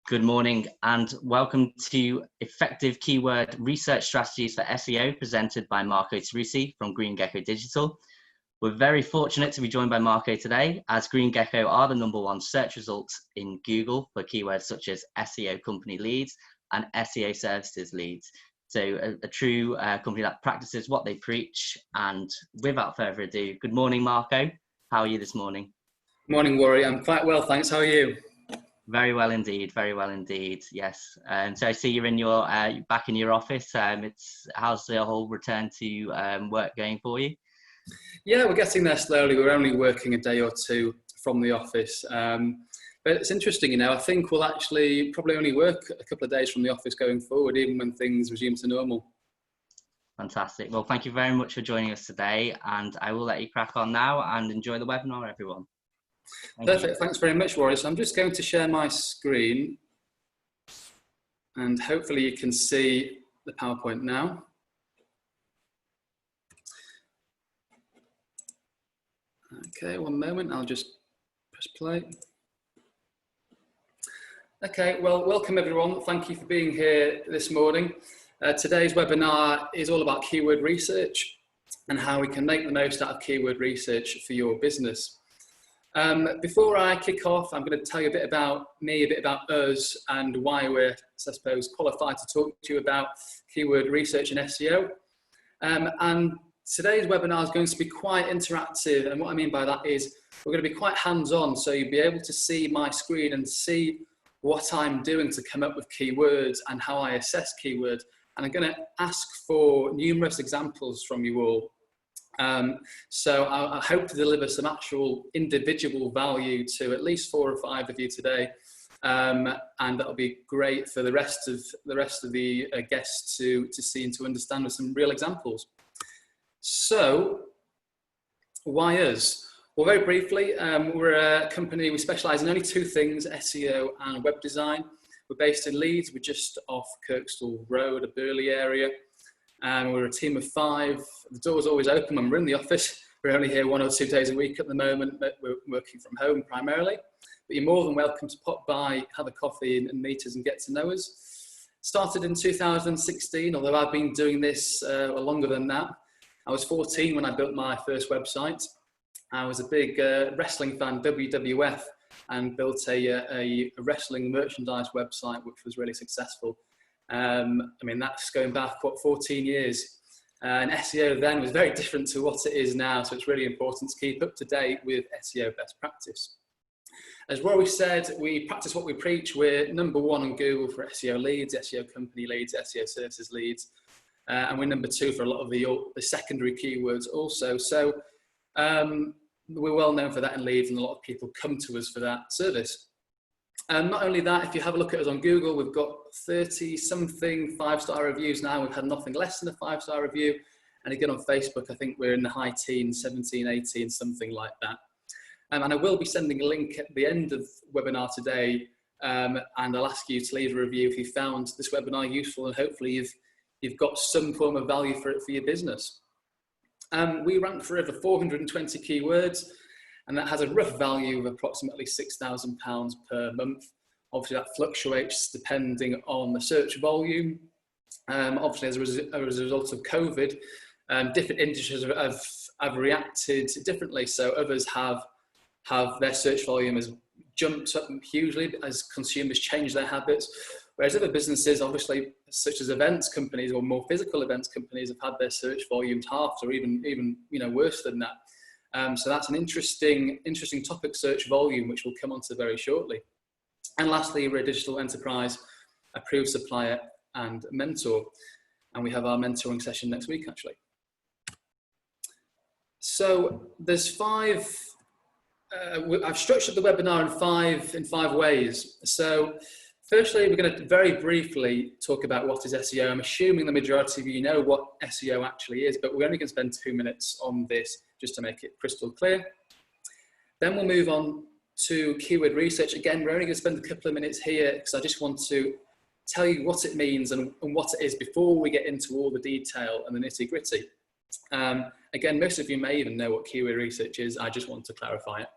Good morning and welcome to Effective Keyword Research Strategies for SEO, presented by Marco Sarussi from Green Gecko Digital. We're very fortunate to be joined by Marco today, as Green Gecko are the #1 search results in Google for keywords such as SEO company leads and SEO services leads. So a true company that practices what they preach. And without further ado, good morning, Marco. How are you this morning? Morning, Rory. I'm quite well, thanks. How are you? Very well indeed. Very well indeed. Yes. So I see you're in your back in your office. How's the whole return to work going for you? Yeah, we're getting there slowly. We're only working a day or two from the office, but it's interesting. You know, I think we'll actually probably only work a couple of days from the office going forward, even when things resume to normal. Fantastic. Well, thank you very much for joining us today, and I will let you crack on now and enjoy the webinar, everyone. Perfect. Thanks very much, Rory. So I'm just going to share my screen, and hopefully you can see the PowerPoint now. Okay, one moment. I'll just press play. Okay, well, welcome everyone. Thank you for being here this morning. Today's webinar is all about keyword research and how we can make the most out of keyword research for your business. Before I kick off, I'm going to tell you a bit about me, a bit about us, and why we're, I suppose, qualified to talk to you about keyword research and SEO. And today's webinar is going to be quite interactive, and what I mean by that is we're going to be quite hands-on, so you'll be able to see my screen and see what I'm doing to come up with keywords and how I assess keywords. And I'm going to ask for numerous examples from you all. So I hope to deliver some actual individual value to at least 4 or 5 of you today, and that'll be great for the rest of the guests to see and to understand with some real examples. So, why us? Well, very briefly, we're a company, we specialise in only 2 things, SEO and web design. We're based in Leeds, we're just off Kirkstall Road, a Burley area. We're a team of 5. The door's always open when we're in the office. We're only here 1 or 2 days a week at the moment, but we're working from home primarily. But you're more than welcome to pop by, have a coffee and meet us and get to know us. Started in 2016, although I've been doing this longer than that. I was 14 when I built my first website. I was a big wrestling fan, WWF, and built a wrestling merchandise website, which was really successful. I mean, that's going back, what, 14 years. And SEO then was very different to what it is now. So it's really important to keep up to date with SEO best practice. As Rory said, we practice what we preach. We're #1 on Google for SEO leads, SEO company leads, SEO services leads. And we're #2 for a lot of the secondary keywords also. So we're well known for that in Leeds, and a lot of people come to us for that service. And not only that, if you have a look at us on Google, we've got 30-something 5-star reviews now. We've had nothing less than a 5-star review. And again, on Facebook, I think we're in the high teens, 17, 18, something like that. And I will be sending a link at the end of the webinar today. And I'll ask you to leave a review if you found this webinar useful, and hopefully you've got some form of value for it for your business. We rank for over 420 keywords, and that has a rough value of approximately £6,000 per month. Obviously, that fluctuates depending on the search volume. Obviously, as a result of COVID, different industries have reacted differently. So others have their search volume has jumped up hugely as consumers change their habits. Whereas other businesses, obviously, such as events companies or more physical events companies, have had their search volumes halved, or even worse than that. So that's an interesting topic, search volume, which we'll come on to very shortly. And lastly, we're a digital enterprise, approved supplier and mentor. And we have our mentoring session next week, actually. So there's 5, I've structured the webinar in five ways. So firstly, we're going to very briefly talk about what is SEO. I'm assuming the majority of you know what SEO actually is, but we're only going to spend 2 minutes on this just to make it crystal clear. Then we'll move on to keyword research. Again, we're only going to spend a couple of minutes here because I just want to tell you what it means and what it is before we get into all the detail and the nitty-gritty. Again, most of you may even know what keyword research is. I just want to clarify it.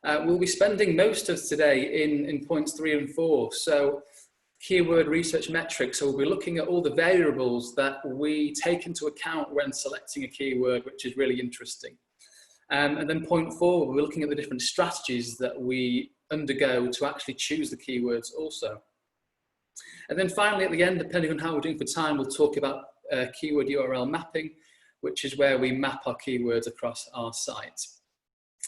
We'll be spending most of today in points 3 and 4. So keyword research metrics. So we'll be looking at all the variables that we take into account when selecting a keyword, which is really interesting. And then point 4, we'll be looking at the different strategies that we undergo to actually choose the keywords also. And then finally, at the end, depending on how we're doing for time, we'll talk about keyword URL mapping, which is where we map our keywords across our site.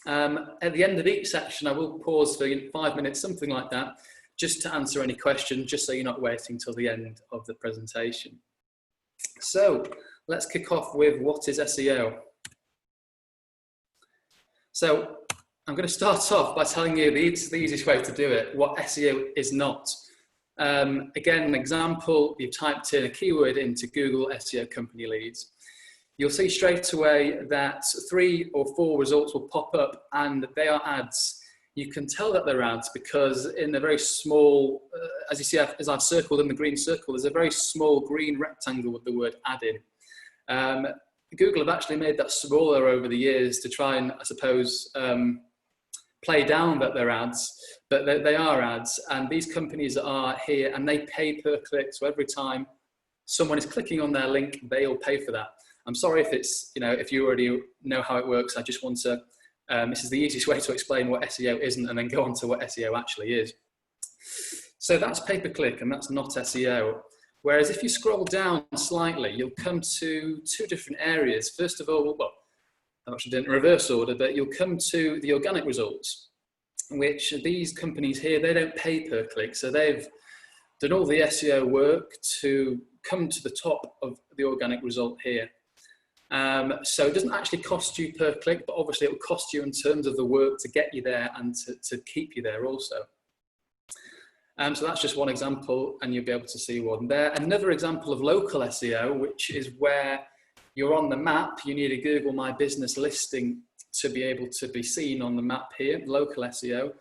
At the end of each section, I will pause for 5 minutes, something like that, just to answer any questions, just so you're not waiting till the end of the presentation. So let's kick off with what is SEO. So I'm going to start off by telling you the easiest way to do it, what SEO is not. Again, an example, you've typed in a keyword into Google SEO company leads. You'll see straight away that 3 or 4 results will pop up and they are ads. You can tell that they're ads because in a very small, as you see, as I've circled in the green circle, there's a very small green rectangle with the word ad in. Google have actually made that smaller over the years to try and, I suppose, play down that they're ads, but they are ads. And these companies are here and they pay per click. So every time someone is clicking on their link, they'll pay for that. I'm sorry if it's, if you already know how it works. I just want to, this is the easiest way to explain what SEO isn't and then go on to what SEO actually is. So that's pay-per-click and that's not SEO. Whereas if you scroll down slightly, you'll come to 2 different areas. First of all, well, I actually did it in reverse order, but you'll come to the organic results, which these companies here, they don't pay per click. So they've done all the SEO work to come to the top of the organic result here. So it doesn't actually cost you per click, but obviously it will cost you in terms of the work to get you there and to keep you there also. So that's just one example and you'll be able to see one there. Another example of local SEO, which is where you're on the map, you need a Google My Business listing to be able to be seen on the map here, local SEO.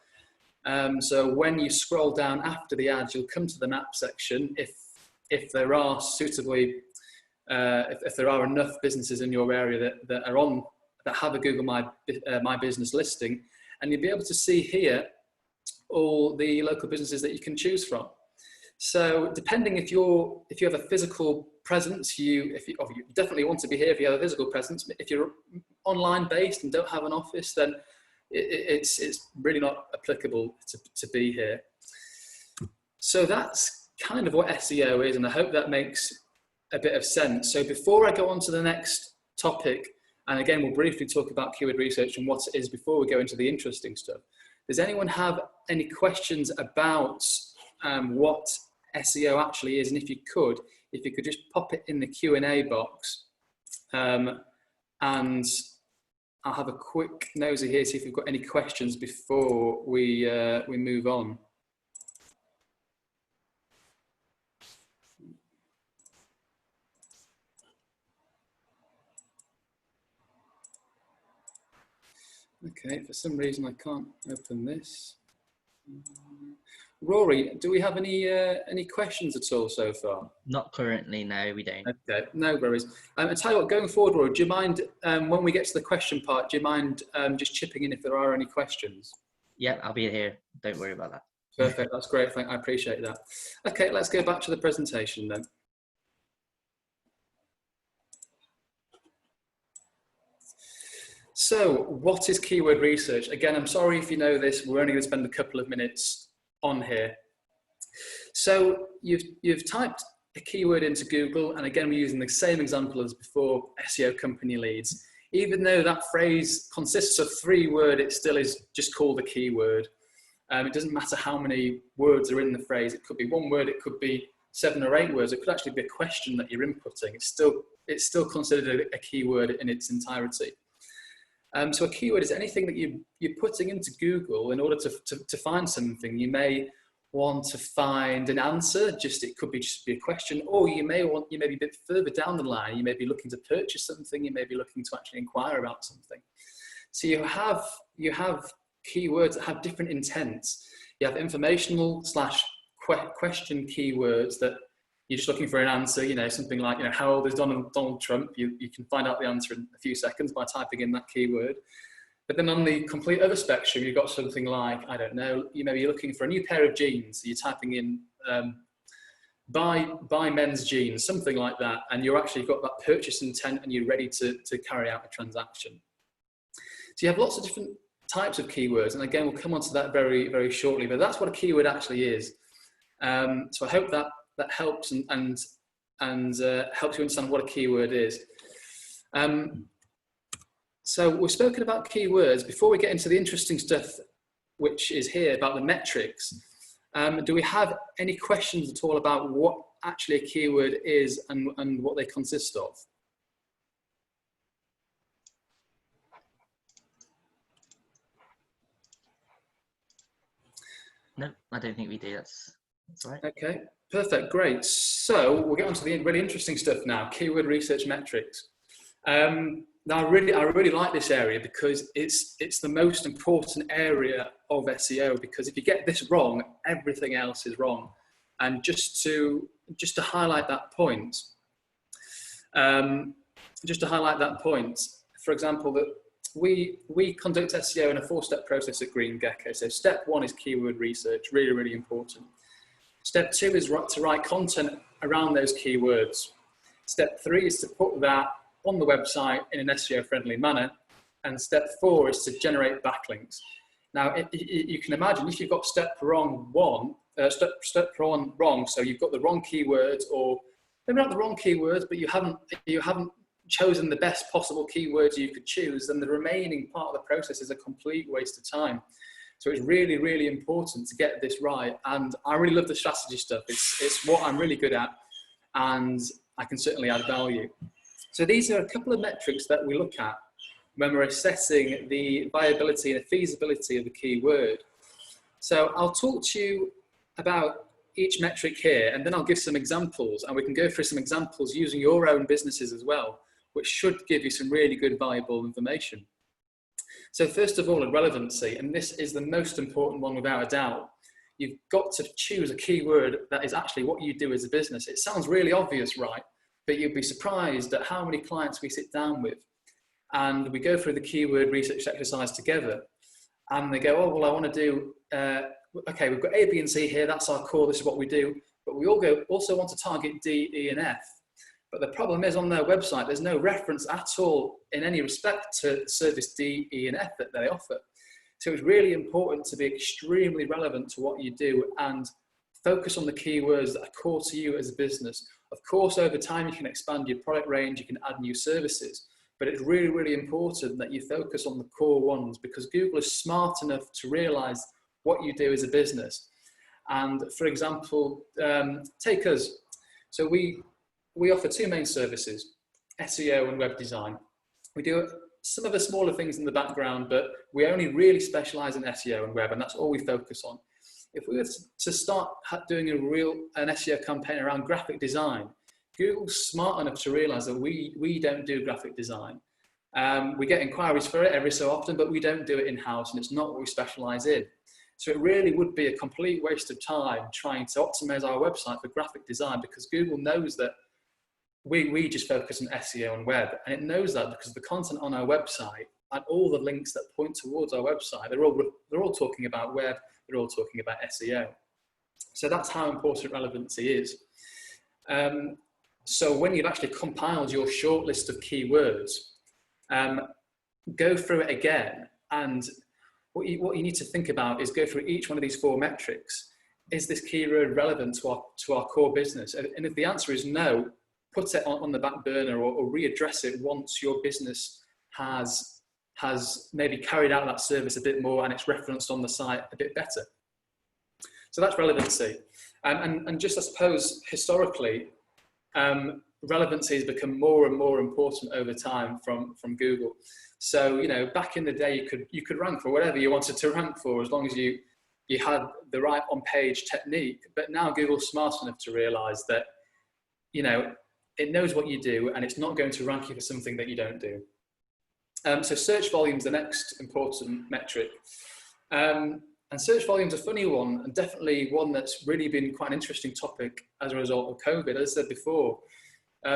So when you scroll down after the ads, you'll come to the map section. If there are suitably, if there are enough businesses in your area that have a Google My Business listing, and you'll be able to see here all the local businesses that you can choose from. So depending if you have a physical presence, you definitely want to be here if you have a physical presence. If you're online based and don't have an office, then it's really not applicable to be here. So that's kind of what SEO is, and I hope that makes a bit of sense. So before I go on to the next topic, and again, we'll briefly talk about keyword research and what it is before we go into the interesting stuff. Does anyone have any questions about what SEO actually is? And if you could just pop it in the Q&A box, and I'll have a quick nosy here, see if we've got any questions before we move on. Okay, for some reason I can't open this. Rory, do we have any questions at all so far? Not currently, no, we don't. Okay, no worries. I tell you what, going forward, Rory, do you mind, when we get to the question part, do you mind just chipping in if there are any questions? Yeah, I'll be here. Don't worry about that. Perfect, that's great. I appreciate that. Okay, let's go back to the presentation then. So what is keyword research? Again, I'm sorry if you know this, we're only going to spend a couple of minutes on here. So you've typed a keyword into Google, and again, we're using the same example as before, SEO company leads. Even though that phrase consists of 3 words, it still is just called a keyword. It doesn't matter how many words are in the phrase. It could be 1 word, it could be 7 or 8 words. It could actually be a question that you're inputting. It's still considered a keyword in its entirety. So a keyword is anything that you're putting into Google in order to find something. You may want to find an answer, it could just be a question, or you may be a bit further down the line, you may be looking to purchase something, you may be looking to actually inquire about something. So you have keywords that have different intents. You have informational / question keywords that you're just looking for an answer, something like, how old is Donald Trump? You can find out the answer in a few seconds by typing in that keyword. But then on the complete other spectrum, you've got something like, I don't know, maybe you're looking for a new pair of jeans. So you're typing in buy men's jeans, something like that. And you're actually got that purchase intent and you're ready to carry out a transaction. So you have lots of different types of keywords. And again, we'll come on to that very, very shortly, but that's what a keyword actually is. So I hope that helps and helps you understand what a keyword is. So we've spoken about keywords. Before we get into the interesting stuff, which is here about the metrics, do we have any questions at all about what actually a keyword is and what they consist of? No, I don't think we do. That's all right. Okay, perfect, great. So we'll get on to the really interesting stuff now, keyword research metrics. Now, I really like this area because it's the most important area of SEO, because if you get this wrong, everything else is wrong. And just to highlight that point, for example, that we conduct SEO in a 4-step process at Green Gecko. So step 1 is keyword research, really, really important. Step 2 is to write content around those keywords. Step 3 is to put that on the website in an SEO friendly manner. And step 4 is to generate backlinks. Now, you can imagine if you've got step wrong, so you've got the wrong keywords, or maybe not the wrong keywords, but you haven't chosen the best possible keywords you could choose, then the remaining part of the process is a complete waste of time. So it's really, really important to get this right. And I really love the strategy stuff. It's what I'm really good at, and I can certainly add value. So these are a couple of metrics that we look at when we're assessing the viability and the feasibility of the keyword. So I'll talk to you about each metric here, and then I'll give some examples, and we can go through some examples using your own businesses as well, which should give you some really good, valuable information. So first of all, relevancy, and this is the most important one without a doubt. You've got to choose a keyword that is actually what you do as a business. It sounds really obvious, right? But you'll be surprised at how many clients we sit down with and we go through the keyword research exercise together, and they go, oh, well, I want to do, okay, we've got A, B, and C here. That's our core. This is what we do. But we also want to target D, E, and F. But the problem is on their website, there's no reference at all in any respect to service D, E, and F that they offer. So it's really important to be extremely relevant to what you do and focus on the keywords that are core to you as a business. Of course, over time, you can expand your product range, you can add new services, but it's really, really important that you focus on the core ones, because Google is smart enough to realize what you do as a business. And for example, take us. So we offer 2 main services, SEO and web design. We do some of the smaller things in the background, but we only really specialize in SEO and web, and that's all we focus on. If we were to start doing an SEO campaign around graphic design, Google's smart enough to realize that we don't do graphic design. We get inquiries for it every so often, but we don't do it in-house, and it's not what we specialize in. So it really would be a complete waste of time trying to optimize our website for graphic design, because Google knows that we just focus on SEO and web, and it knows that because the content on our website and all the links that point towards our website, they're all talking about web, they're all talking about SEO. So that's how important relevancy is. So when you've actually compiled your short list of keywords, go through it again, and what you need to think about is go through each one of these 4 metrics. Is this keyword relevant to our core business? And if the answer is no, put it on the back burner, or readdress it once your business has maybe carried out that service a bit more and it's referenced on the site a bit better. So that's relevancy. And just, I suppose, historically, relevancy has become more and more important over time from Google. So, you know, back in the day, you could rank for whatever you wanted to rank for, as long as you had the right on-page technique. But now Google's smart enough to realize that, you know, it knows what you do, and it's not going to rank you for something that you don't do. So search volume is the next important metric. And search volume is a funny one, and definitely one that's really been quite an interesting topic as a result of COVID. As I said before,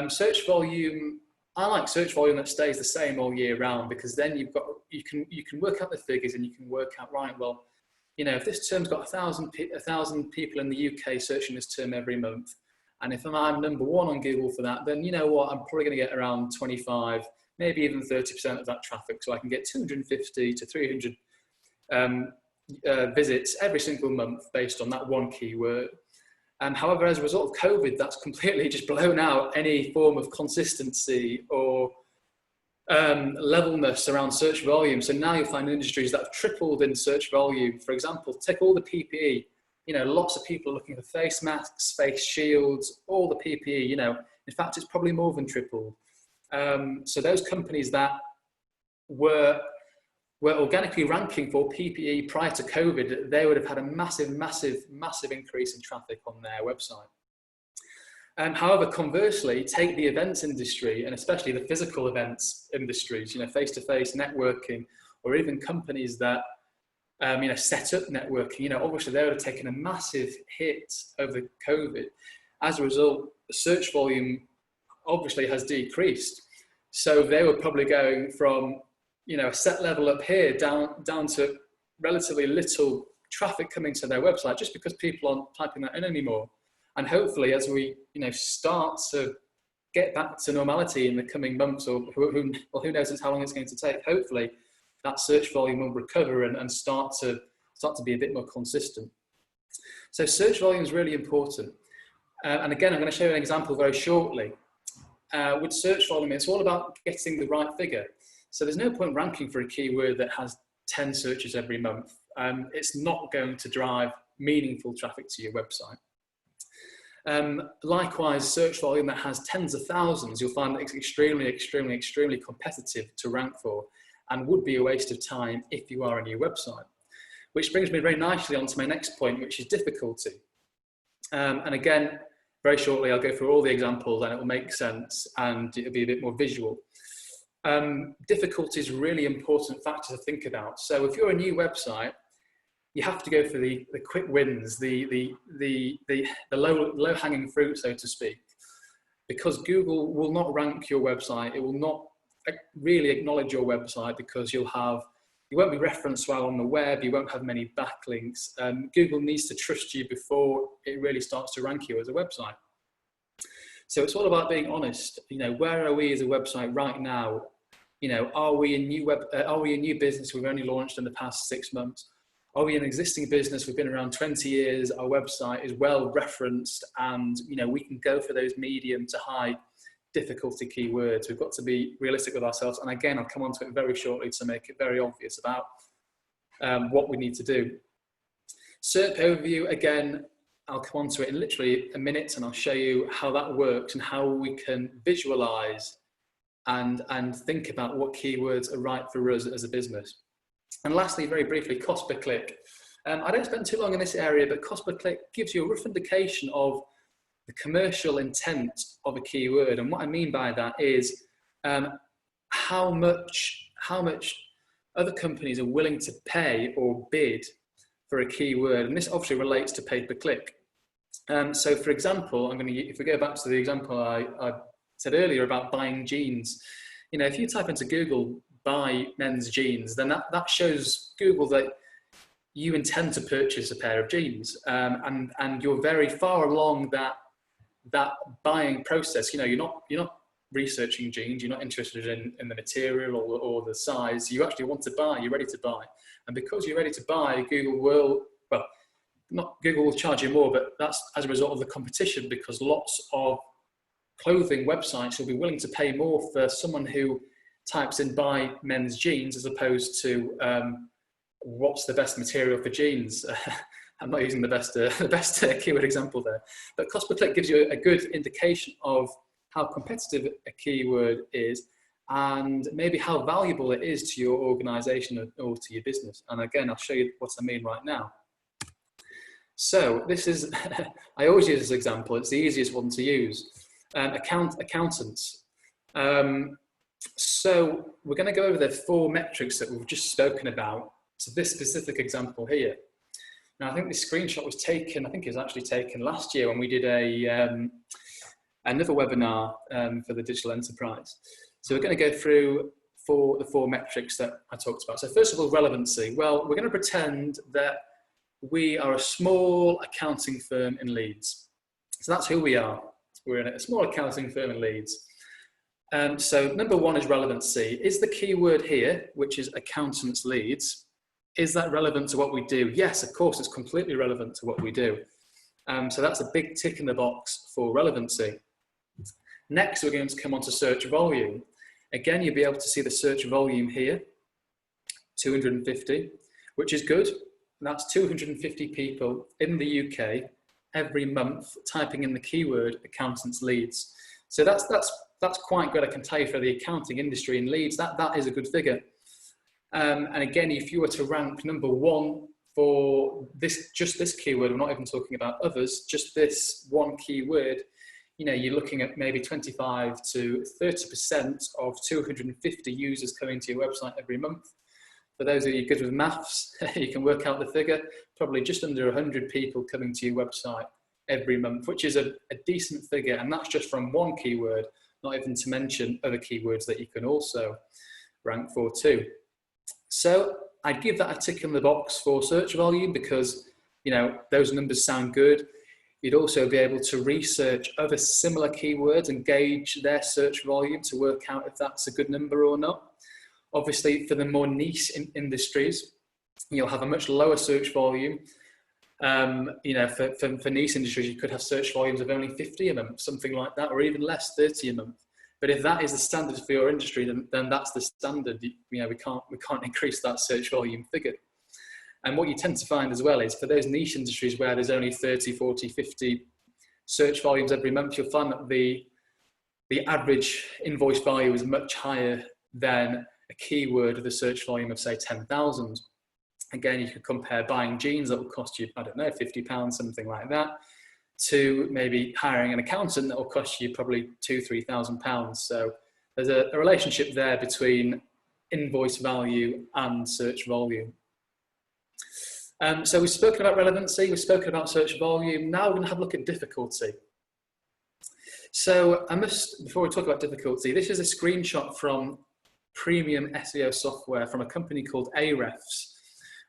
search volume I like search volume that stays the same all year round, because then you can work out the figures and you can work out, right, well, if this term's got 1,000 people in the UK searching this term every month, and if I'm number one on Google for that, then you know what, I'm probably going to get around 25, maybe even 30% of that traffic, so I can get 250 to 300 visits every single month based on that one keyword. However, as a result of COVID, that's completely just blown out any form of consistency or levelness around search volume. So now you'll find industries that have tripled in search volume. For example, take all the PPE. Lots of people are looking for face masks, face shields, all the PPE. In fact, it's probably more than tripled. So those companies that were organically ranking for PPE prior to COVID, they would have had a massive increase in traffic on their website. However, conversely, take the events industry, and especially the physical events industries, face-to-face networking, or even companies that, set up networking, obviously they would have taken a massive hit over COVID. As a result, the search volume obviously has decreased. So they were probably going from, a set level up here down to relatively little traffic coming to their website, just because people aren't typing that in anymore. And hopefully, as we start to get back to normality in the coming months, or who knows how long it's going to take, hopefully that search volume will recover and start to be a bit more consistent. So search volume is really important. And again, I'm going to show you an example very shortly. With search volume, it's all about getting the right figure. So there's no point ranking for a keyword that has 10 searches every month. It's not going to drive meaningful traffic to your website. Likewise, search volume that has tens of thousands, you'll find that it's extremely competitive to rank for, and would be a waste of time if you are a new website. Which brings me very nicely on to my next point, which is difficulty. And again, very shortly, I'll go through all the examples and it will make sense and it'll be a bit more visual. Difficulty is a really important factor to think about. So if you're a new website, you have to go for the quick wins, the low-hanging fruit, so to speak, because Google will not rank your website. It will not really acknowledge your website because you won't be referenced well on the web. You won't have many backlinks. Google needs to trust you before it really starts to rank you as a website. So it's all about being honest. Where are we as a website right now? Are we a new business we've only launched in the past 6 months? Are we an existing business? We've been around 20 years. Our website is well referenced, and we can go for those medium to high difficulty keywords. We've got to be realistic with ourselves. And again, I'll come on to it very shortly to make it very obvious about what we need to do. SERP overview, again, I'll come on to it in literally a minute, and I'll show you how that works and how we can visualize and think about what keywords are right for us as a business. And lastly, very briefly, cost per click. I don't spend too long in this area, but cost per click gives you a rough indication of the commercial intent of a keyword. And what I mean by that is how much other companies are willing to pay or bid for a keyword. And this obviously relates to pay per click. So for example, if we go back to the example I said earlier about buying jeans, if you type into Google, buy men's jeans, then that shows Google that you intend to purchase a pair of jeans, and you're very far along that buying process. You're not researching jeans, you're not interested in the material or the size. You actually want to buy, you're ready to buy. And because you're ready to buy, Google will charge you more, but that's as a result of the competition, because lots of clothing websites will be willing to pay more for someone who types in buy men's jeans as opposed to what's the best material for jeans. I'm not using the best keyword example there, but cost per click gives you a good indication of how competitive a keyword is and maybe how valuable it is to your organization or to your business. And again, I'll show you what I mean right now. So this is, I always use this example, it's the easiest one to use. Accountants. So we're going to go over the 4 metrics that we've just spoken about to this specific example here. Now, I think this screenshot was taken, I think it was actually taken last year when we did another webinar for the digital enterprise. So we're going to go through the four metrics that I talked about. So first of all, relevancy. Well, we're going to pretend that we are a small accounting firm in Leeds. So that's who we are. We're in a small accounting firm in Leeds. So number one is relevancy. Is the keyword here, which is accountants Leeds, is that relevant to what we do? Yes, of course, it's completely relevant to what we do. So that's a big tick in the box for relevancy. Next, we're going to come on to search volume. Again, you'll be able to see the search volume here, 250, which is good. That's 250 people in the UK every month typing in the keyword accountants Leeds. So that's quite good. I can tell you for the accounting industry in Leeds, that is a good figure. And again, if you were to rank number one for just this keyword, we're not even talking about others, just this one keyword, you know, you're looking at maybe 25 to 30% of 250 users coming to your website every month. For those of you good with maths, you can work out the figure, probably just under 100 people coming to your website every month, which is a decent figure. And that's just from one keyword, not even to mention other keywords that you can also rank for too. So I'd give that a tick in the box for search volume because, you know, those numbers sound good. You'd also be able to research other similar keywords and gauge their search volume to work out if that's a good number or not. Obviously, for the more niche industries, you'll have a much lower search volume. You know, for niche industries, you could have search volumes of only 50 a month, something like that, or even less, 30 a month. But if that is the standard for your industry, then that's the standard. You know, we can't increase that search volume figure. And what you tend to find as well is for those niche industries where there's only 30, 40, 50 search volumes every month, you'll find that the average invoice value is much higher than a keyword with a search volume of say 10,000. Again, you could compare buying jeans that will cost you, I don't know, £50, something like that, to maybe hiring an accountant that will cost you probably £2,000, £3,000. So there's a relationship there between invoice value and search volume. So we've spoken about relevancy, we've spoken about search volume. Now we're going to have a look at difficulty. So before we talk about difficulty, this is a screenshot from premium SEO software from a company called Ahrefs.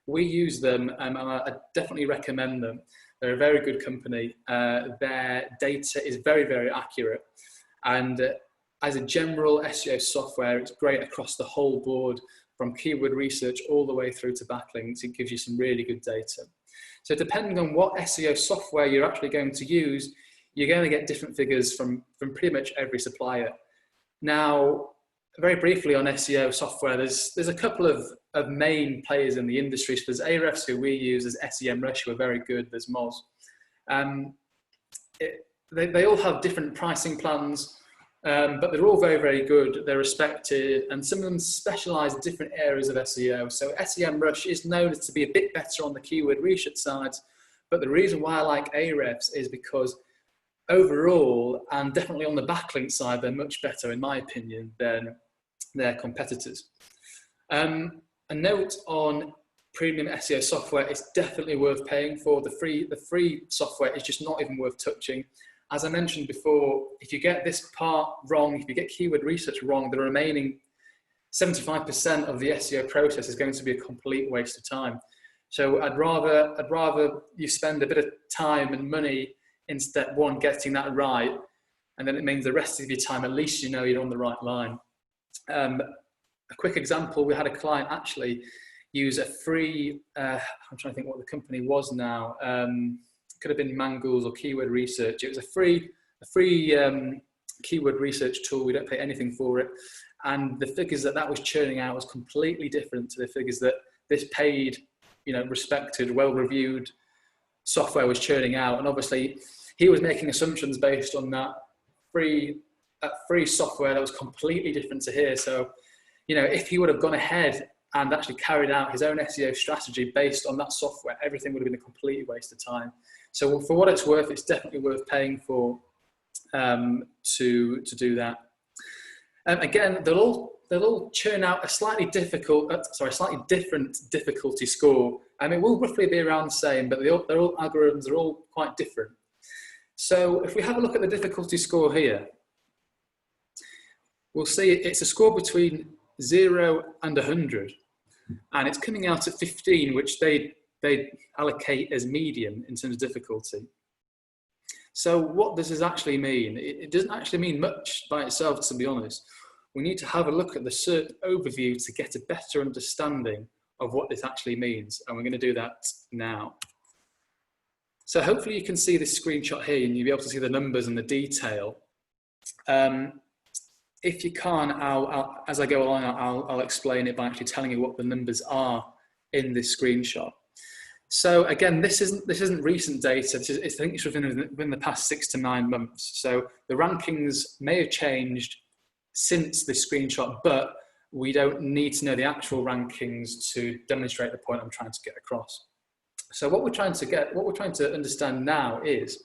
We use them and I definitely recommend them. They're a very good company. Their data is very, very accurate. And as a general SEO software, it's great across the whole board, from keyword research all the way through to backlinks. It gives you some really good data. So depending on what SEO software you're actually going to use, you're going to get different figures from pretty much every supplier. Now, very briefly on SEO software, there's a couple of main players in the industry. So there's Ahrefs, who we use, there's SEMrush, who are very good, there's Moz. They all have different pricing plans, but they're all very, very good. They're respected, and some of them specialize in different areas of SEO. So SEMrush is known to be a bit better on the keyword research side, but the reason why I like Ahrefs is because overall, and definitely on the backlink side, they're much better, in my opinion, than their competitors. A note on premium SEO software, it's definitely worth paying for. The free software is just not even worth touching. As I mentioned before, if you get this part wrong, if you get keyword research wrong, the remaining 75% of the SEO process is going to be a complete waste of time. So I'd rather you spend a bit of time and money in step one getting that right, and then it means the rest of your time, at least you know you're on the right line. A quick example, we had a client actually use a free, I'm trying to think what the company was now, could have been Mangles or Keyword Research. It was a free keyword research tool. We don't pay anything for it. And the figures that was churning out was completely different to the figures that this paid, you know, respected, well-reviewed software was churning out. And obviously he was making assumptions based on that free software that was completely different to here. So, you know, if he would have gone ahead and actually carried out his own SEO strategy based on that software, everything would have been a complete waste of time. So for what it's worth, it's definitely worth paying for to do that. Again, they'll all churn out a slightly different difficulty score. It will roughly be around the same, but they're all algorithms are all quite different. So if we have a look at the difficulty score here, we'll see it's a score between 0 and 100, and it's coming out at 15, which they allocate as medium in terms of difficulty. So what does this actually mean? It doesn't actually mean much by itself, to be honest. We need to have a look at the search overview to get a better understanding of what this actually means, and we're going to do that now. So hopefully you can see this screenshot here and you'll be able to see the numbers and the detail. If you can't, as I go along, I'll explain it by actually telling you what the numbers are in this screenshot. So again, this isn't recent data. I think it's within the past 6 to 9 months. So the rankings may have changed since this screenshot, but we don't need to know the actual rankings to demonstrate the point I'm trying to get across. So what we're trying to understand now is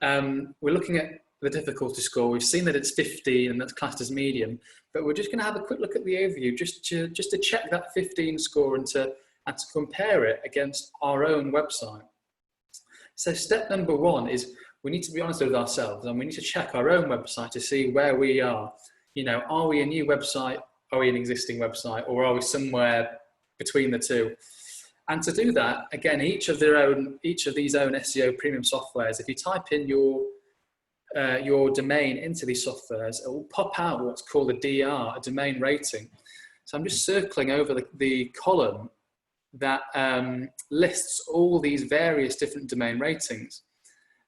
we're looking at the difficulty score. We've seen that it's 15 and that's classed as medium, but we're just going to have a quick look at the overview just to check that 15 score and to compare it against our own website. So step number 1 is we need to be honest with ourselves, and we need to check our own website to see where we are. You know, are we a new website? Are we an existing website? Or are we somewhere between the two? And to do that, again, each of these own SEO premium softwares, if you type in your domain into these softwares, it will pop out what's called a DR, a domain rating. So I'm just circling over the column that lists all these various different domain ratings.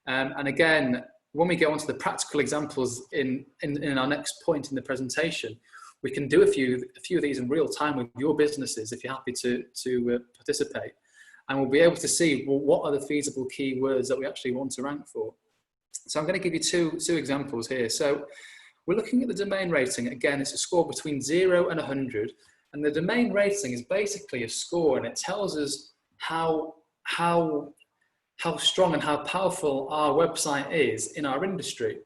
And again, when we go on to the practical examples in our next point in the presentation, we can do a few of these in real time with your businesses if you're happy to participate. And we'll be able to see, well, what are the feasible keywords that we actually want to rank for. So I'm going to give you two examples here. So we're looking at the domain rating. Again, it's a score between 0 and 100. And the domain rating is basically a score, and it tells us how strong and how powerful our website is in our industry.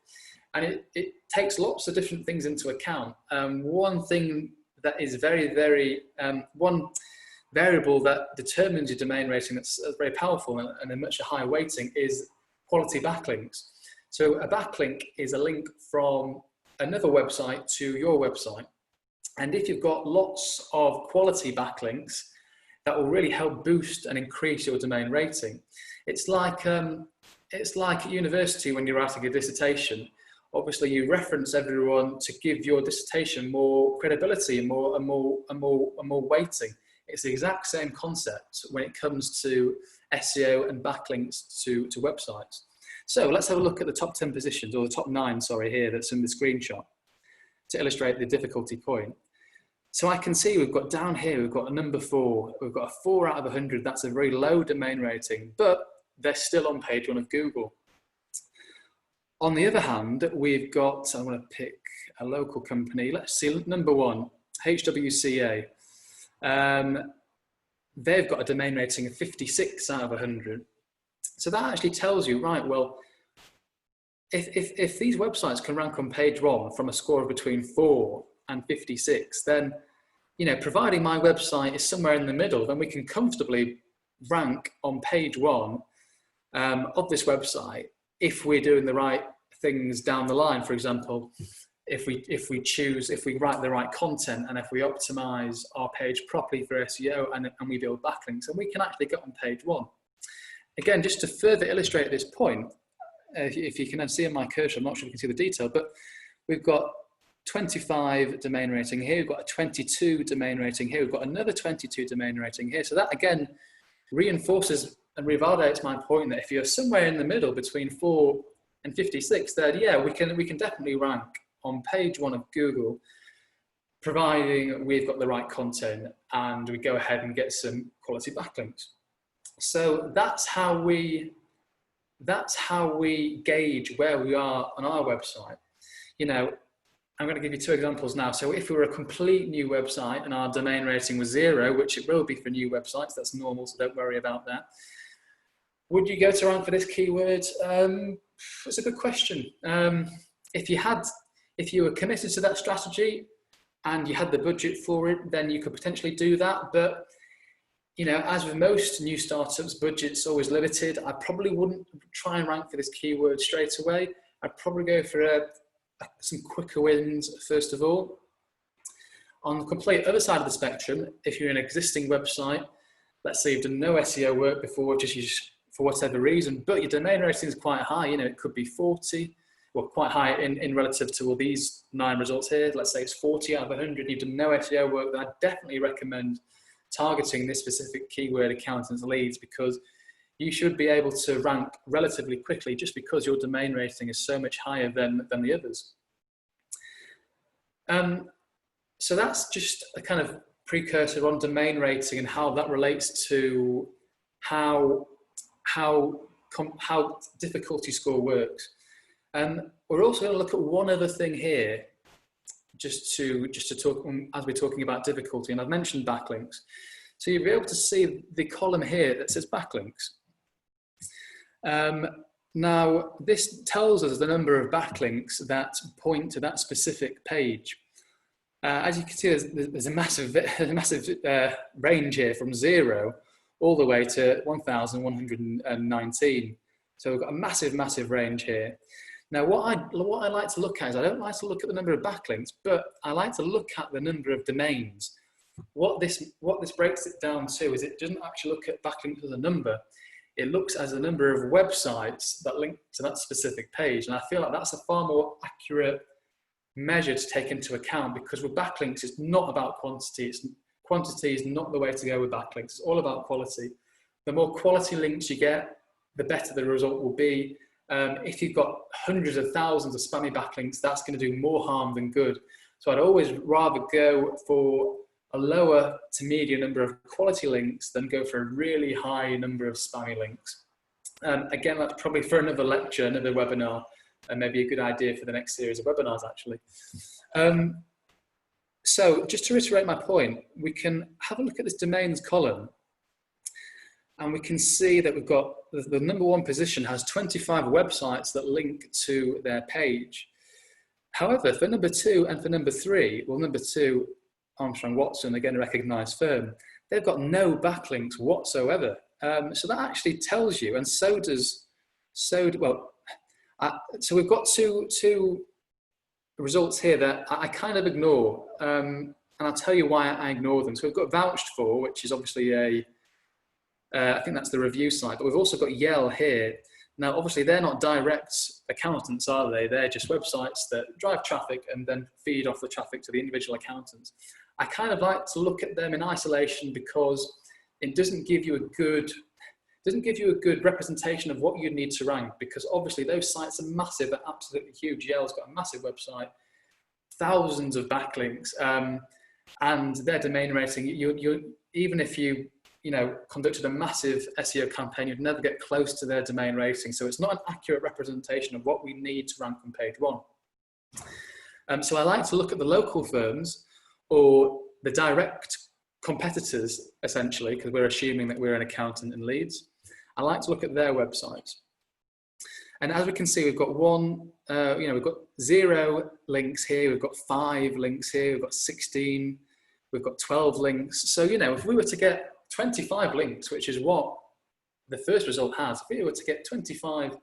And it takes lots of different things into account. One thing that is one variable that determines your domain rating that's very powerful and a much higher weighting is quality backlinks. So a backlink is a link from another website to your website. And if you've got lots of quality backlinks, that will really help boost and increase your domain rating. It's like at university when you're writing a dissertation. Obviously, you reference everyone to give your dissertation more credibility and more weighting. It's the exact same concept when it comes to SEO and backlinks to websites. So let's have a look at the top 10 positions, or the top 9, sorry, here that's in the screenshot to illustrate the difficulty point. So I can see we've got down here, we've got a number 4. We've got a 4 out of 100. That's a very low domain rating, but they're still on page 1 of Google. On the other hand, we've got, I want to pick a local company. Let's see, number 1, HWCA. They've got a domain rating of 56 out of 100. So that actually tells you, right, well, if these websites can rank on page 1 from a score of between 4 and 56, then, you know, providing my website is somewhere in the middle, then we can comfortably rank on page 1 of this website if we're doing the right things down the line. For example, if we write the right content and if we optimize our page properly for SEO and we build backlinks, and we can actually get on page 1. Again, just to further illustrate this point, if you can see in my cursor, I'm not sure if you can see the detail, but we've got 25 domain rating here, we've got a 22 domain rating here, we've got another 22 domain rating here. So that again reinforces and revalidates my point that if you're somewhere in the middle between 4 and 56, then yeah, we can definitely rank on page 1 of Google, providing we've got the right content and we go ahead and get some quality backlinks. So that's how we gauge where we are on our website. You know, I'm going to give you 2 examples now. So if we were a complete new website and our domain rating was 0, which it will be for new websites, that's normal, so don't worry about that. Would you go to rank for this keyword? That's a good question. If you were committed to that strategy and you had the budget for it, then you could potentially do that. But as with most new startups, budget's always limited. I probably wouldn't try and rank for this keyword straight away. I'd probably go for some quicker wins first of all. On the complete other side of the spectrum, if you're an existing website, let's say you've done no SEO work before, just for whatever reason, but your domain rating is quite high, it could be 40, well, quite high in relative to all these 9 results here. Let's say it's 40 out of 100, you've done no SEO work, then I definitely recommend targeting this specific keyword accountants leads, because you should be able to rank relatively quickly just because your domain rating is so much higher than the others. So that's just a kind of precursor on domain rating and how that relates to how difficulty score works. We're also going to look at one other thing here, just to talk as we're talking about difficulty, and I've mentioned backlinks. So you'll be able to see the column here that says backlinks. Now this tells us the number of backlinks that point to that specific page. As you can see, there's a massive range here from 0 all the way to 1,119. So we've got a massive range here. Now, what I like to look at is, I don't like to look at the number of backlinks, but I like to look at the number of domains. What this breaks it down to is it doesn't actually look at backlinks as a number. It looks as a number of websites that link to that specific page. And I feel like that's a far more accurate measure to take into account, because with backlinks, it's not about quantity. Quantity is not the way to go with backlinks. It's all about quality. The more quality links you get, the better the result will be. If you've got hundreds of thousands of spammy backlinks, that's going to do more harm than good. So I'd always rather go for a lower to medium number of quality links than go for a really high number of spammy links. Again, that's probably for another lecture, another webinar, and maybe a good idea for the next series of webinars, actually. So just to reiterate my point, we can have a look at this domains column, and we can see that we've got the number 1 position has 25 websites that link to their page. However, for number 2 and for number 3, well, number 2, Armstrong Watson, again a recognised firm, they've got no backlinks whatsoever. So that actually tells you, and so we've got two results here that I kind of ignore, and I'll tell you why I ignore them. So we've got vouched for, which is obviously I think that's the review site, but we've also got Yell here. Now, obviously, they're not direct accountants, are they? They're just websites that drive traffic and then feed off the traffic to the individual accountants. I kind of like to look at them in isolation because it doesn't give you a good representation of what you need to rank, because obviously those sites are massive, they're absolutely huge. Yell's got a massive website, thousands of backlinks, and their domain rating, even if you conducted a massive SEO campaign, you'd never get close to their domain rating. So it's not an accurate representation of what we need to rank on page 1. So I like to look at the local firms or the direct competitors, essentially, because we're assuming that we're an accountant in Leeds. I like to look at their websites. And as we can see, we've got we've got 0 links here, we've got 5 links here, we've got 16, we've got 12 links. So, if we were to get 25 links, which is what the first result has, if we were to get 25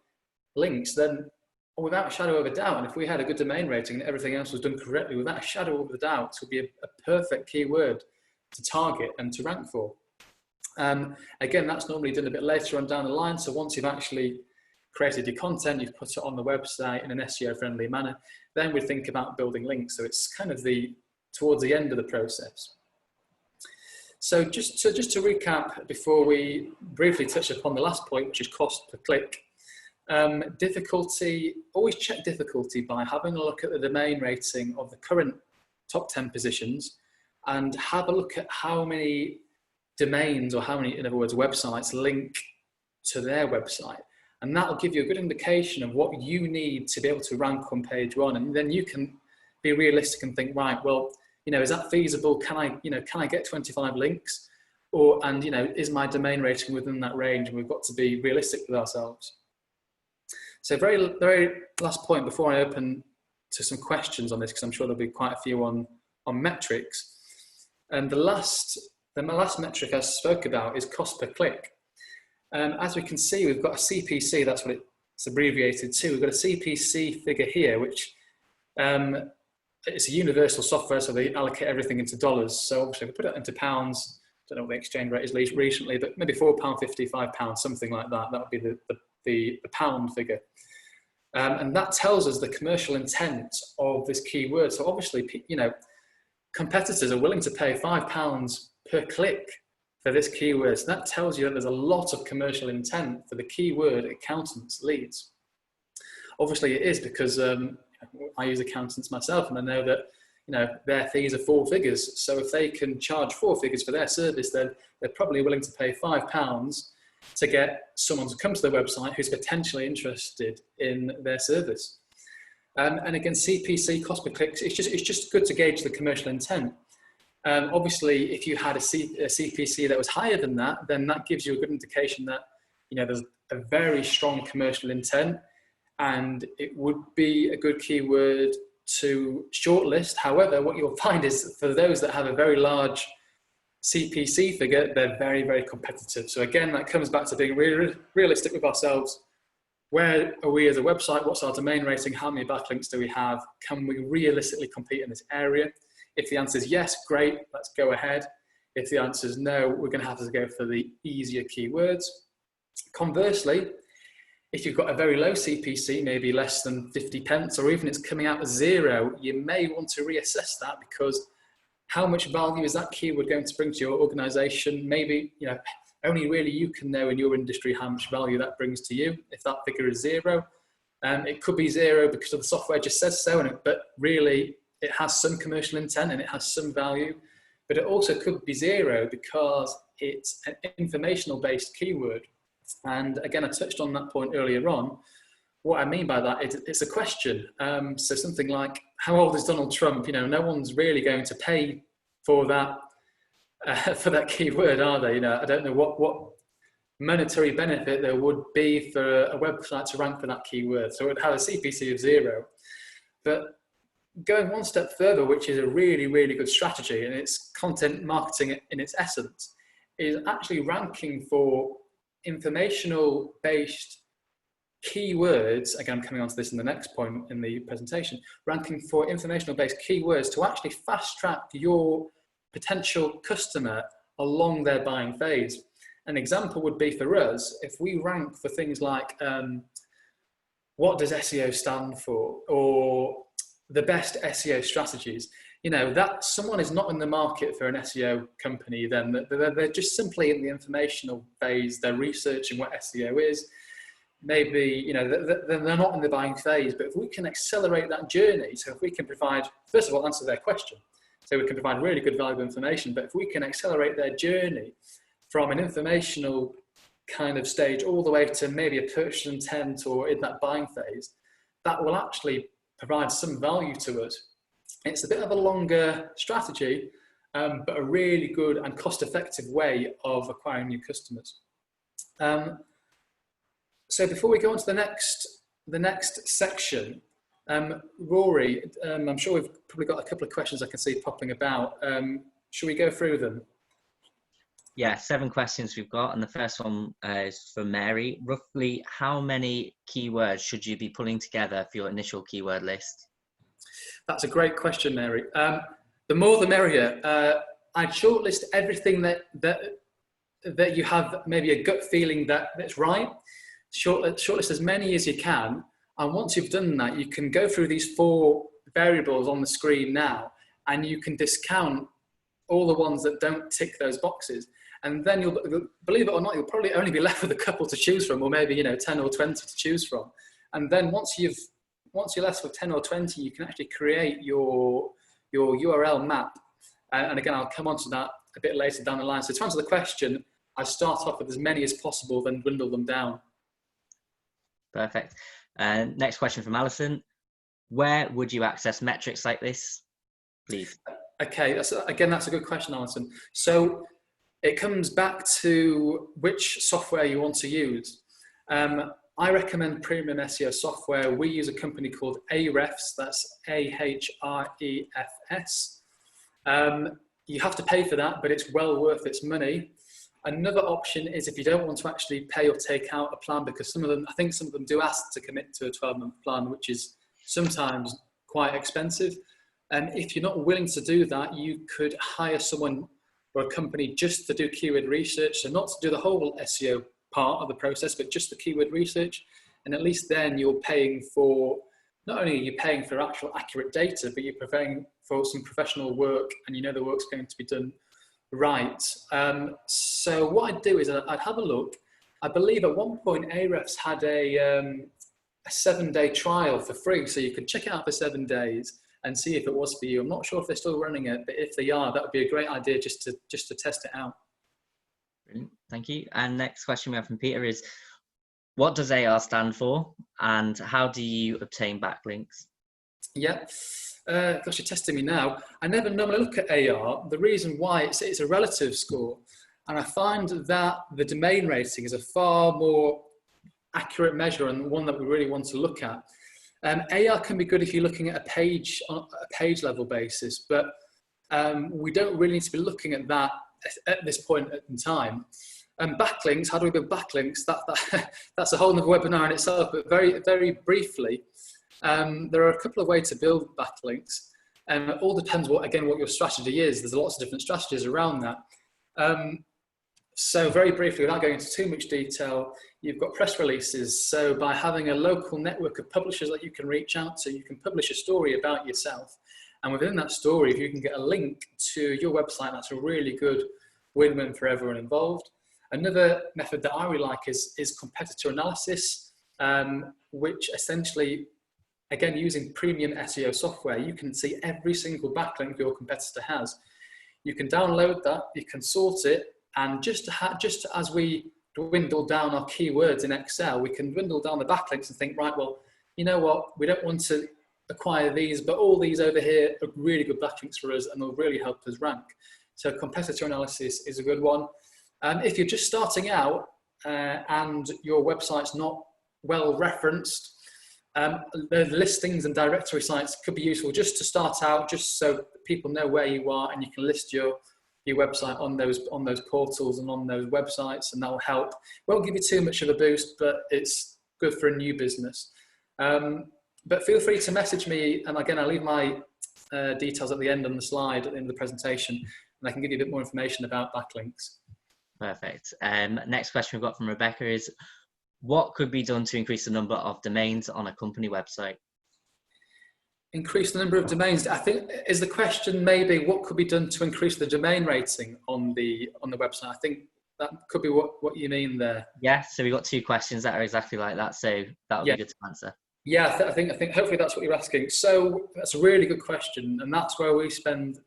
links, then without a shadow of a doubt, and if we had a good domain rating and everything else was done correctly, without a shadow of a doubt, it would be a perfect keyword to target and to rank for. Again, that's normally done a bit later on down the line. So once you've actually created your content, you've put it on the website in an SEO friendly manner, then we think about building links. So it's kind of towards the end of the process. So just to recap, before we briefly touch upon the last point, which is cost per click, difficulty, always check difficulty by having a look at the domain rating of the current top 10 positions, and have a look at how many domains, or how many, in other words, websites link to their website. And that'll give you a good indication of what you need to be able to rank on page 1. And then you can be realistic and think, right, well, is that feasible? Can I get 25 links? Is my domain rating within that range? And we've got to be realistic with ourselves. So very, very last point before I open to some questions on this, because I'm sure there'll be quite a few on metrics. And the last the last metric I spoke about is cost per click. As we can see, we've got a CPC, that's what it's abbreviated to. We've got a CPC figure here, which it's a universal software, so they allocate everything into dollars. So obviously, if we put it into pounds, I don't know what the exchange rate is recently, but maybe £4.50, £5, something like that. That would be the pound figure. And that tells us the commercial intent of this keyword. So obviously, competitors are willing to pay £5 per click for this keyword. So that tells you that there's a lot of commercial intent for the keyword accountants leads. Obviously it is, because I use accountants myself, and I know that their fees are 4 figures. So if they can charge 4 figures for their service, then they're probably willing to pay £5 to get someone to come to their website who's potentially interested in their service. And again, CPC, cost per click, it's just good to gauge the commercial intent. Obviously, if you had a CPC that was higher than that, then that gives you a good indication that there's a very strong commercial intent, and it would be a good keyword to shortlist. However, what you'll find is for those that have a very large CPC figure, they're very, very competitive. So again, that comes back to being really realistic with ourselves. Where are we as a website? What's our domain rating? How many backlinks do we have? Can we realistically compete in this area? If the answer is yes, great, let's go ahead. If the answer is no, we're going to have to go for the easier keywords. Conversely, if you've got a very low CPC, maybe less than 50 pence, or even it's coming out as 0, you may want to reassess that, because how much value is that keyword going to bring to your organization? Maybe, only really you can know in your industry how much value that brings to you. If that figure is 0, it could be 0 because of the software just says so, but really it has some commercial intent and it has some value. But it also could be 0 because it's an informational based keyword. And again, I touched on that point earlier on. What I mean by that is it's a question. So something like, how old is Donald Trump? No one's really going to pay for that keyword, are they? I don't know what monetary benefit there would be for a website to rank for that keyword. So it would have a CPC of 0. But going one step further, which is a really, really good strategy, and it's content marketing in its essence, is actually ranking for informational based keywords. Again, I'm coming on to this in the next point in the presentation, ranking for informational based keywords to actually fast track your potential customer along their buying phase. An example would be for us, if we rank for things like what does SEO stand for, or the best SEO strategies, that someone is not in the market for an SEO company, then they're just simply in the informational phase. They're researching what SEO is. Maybe, they're not in the buying phase, but if we can accelerate that journey, so if we can provide, first of all, answer their question, so we can provide really good valuable information, but if we can accelerate their journey from an informational kind of stage all the way to maybe a purchase intent or in that buying phase, that will actually provide some value to us. It's a bit of a longer strategy, but a really good and cost-effective way of acquiring new customers. So before we go on to the next section, Rory, I'm sure we've probably got a couple of questions I can see popping about. Should we go through them? Yeah, 7 questions we've got, and the first one is for Mary. Roughly how many keywords should you be pulling together for your initial keyword list? That's a great question, Mary. The more the merrier. I'd shortlist everything that you have maybe a gut feeling that's right. Shortlist as many as you can, and once you've done that, you can go through these 4 variables on the screen now, and you can discount all the ones that don't tick those boxes. And then you'll, believe it or not, you'll probably only be left with a couple to choose from, or maybe 10 or 20 to choose from. And then once you're left with 10 or 20, you can actually create your URL map. And again, I'll come on to that a bit later down the line. So to answer the question, I start off with as many as possible, then dwindle them down. Perfect. Next question from Alison. Where would you access metrics like this, please? Okay, that's a good question, Alison. So it comes back to which software you want to use. I recommend premium SEO software. We use a company called Ahrefs, that's Ahrefs. you have to pay for that, but it's well worth its money. Another option is if you don't want to actually pay or take out a plan, because I think some of them do ask to commit to a 12-month plan, which is sometimes quite expensive. And if you're not willing to do that, you could hire someone or a company just to do keyword research. So not to do the whole SEO part of the process, but just the keyword research. And at least then you're paying for, not only are you paying for actual accurate data, but you're paying for some professional work, and you know the work's going to be done right. So what I'd do is I'd have a look. I believe at one point Ahrefs had a 7-day trial for free, so you could check it out for 7 days and see if it was for you. I'm not sure if they're still running it, but if they are, that would be a great idea just to test it out. Brilliant. Thank you. And next question we have from Peter is, what does AR stand for, and how do you obtain backlinks? Yeah. Gosh, you're testing me now. I never normally look at AR. The reason why, it's a relative score. And I find that the domain rating is a far more accurate measure and one that we really want to look at. AR can be good if you're looking at a page on a page level basis, but we don't really need to be looking at that at this point in time. Backlinks, how do we build backlinks? That's a whole other webinar in itself, but very, very briefly, there are a couple of ways to build backlinks. It all depends what your strategy is. There's lots of different strategies around that. So very briefly, without going into too much detail, you've got press releases. So by having a local network of publishers that you can reach out to, you can publish a story about yourself. And within that story, if you can get a link to your website, that's a really good win-win for everyone involved. Another method that I really like is competitor analysis, which essentially, again, using premium SEO software, you can see every single backlink your competitor has. You can download that, you can sort it, and just as we dwindle down our keywords in Excel, we can dwindle down the backlinks and think, right, well, you know what, we don't want to acquire these, but all these over here are really good backlinks for us and they'll really help us rank. So competitor analysis is a good one. If you're just starting out and your website's not well referenced, the listings and directory sites could be useful just to start out, just so people know where you are and you can list your website on those portals and on those websites, and that will help. Won't give you too much of a boost, but it's good for a new business. But feel free to message me, and again, I'll leave my details at the end on the slide at the end of the presentation, and I can give you a bit more information about backlinks. Perfect. Next question we've got from Rebecca is, what could be done to increase the number of domains on a company website? Increase the number of domains. I think is the question maybe what could be done to increase the domain rating on the website. I think that could be what you mean there. Yeah, so we've got two questions that are exactly like that, so that would be good to answer. Yeah, I think hopefully that's what you're asking. So that's a really good question, and that's where we spend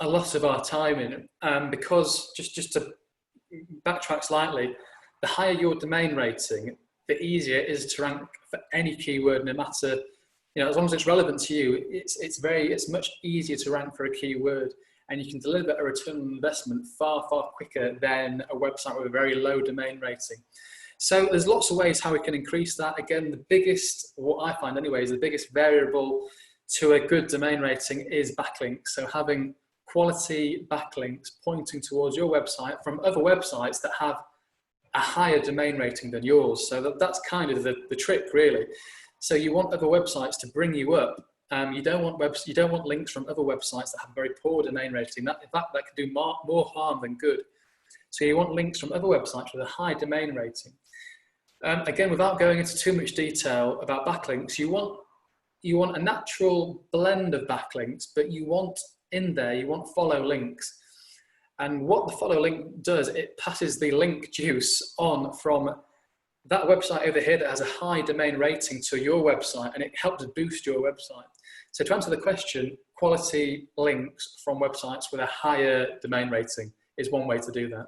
a lot of our time in, because just to backtrack slightly, the higher your domain rating, the easier it is to rank for any keyword, no matter, as long as it's relevant to you. It's much easier to rank for a keyword, and you can deliver a return on investment far quicker than a website with a very low domain rating. So there's lots of ways how we can increase that. Again, the biggest, what I find anyway, is the biggest variable to a good domain rating is backlinks. So having quality backlinks pointing towards your website from other websites that have a higher domain rating than yours. So that's kind of the trick, really. So you want other websites to bring you up. You don't want links from other websites that have very poor domain rating. That can do more harm than good. So you want links from other websites with a high domain rating. Again, without going into too much detail about backlinks, you want a natural blend of backlinks, but you want follow links. And what the follow link does, it passes the link juice on from that website over here that has a high domain rating to your website, and it helps boost your website. So to answer the question, quality links from websites with a higher domain rating is one way to do that.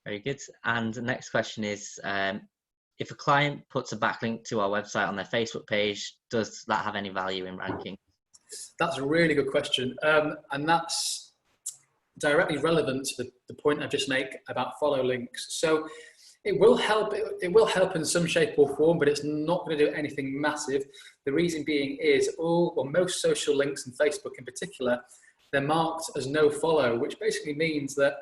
Very good. And the next question is, if a client puts a backlink to our website on their Facebook page, does that have any value in ranking? That's a really good question. And that's directly relevant to the point I just make about follow links. So it will help in some shape or form, but it's not going to do anything massive. The reason being is most social links, and Facebook in particular, they're marked as no follow, which basically means that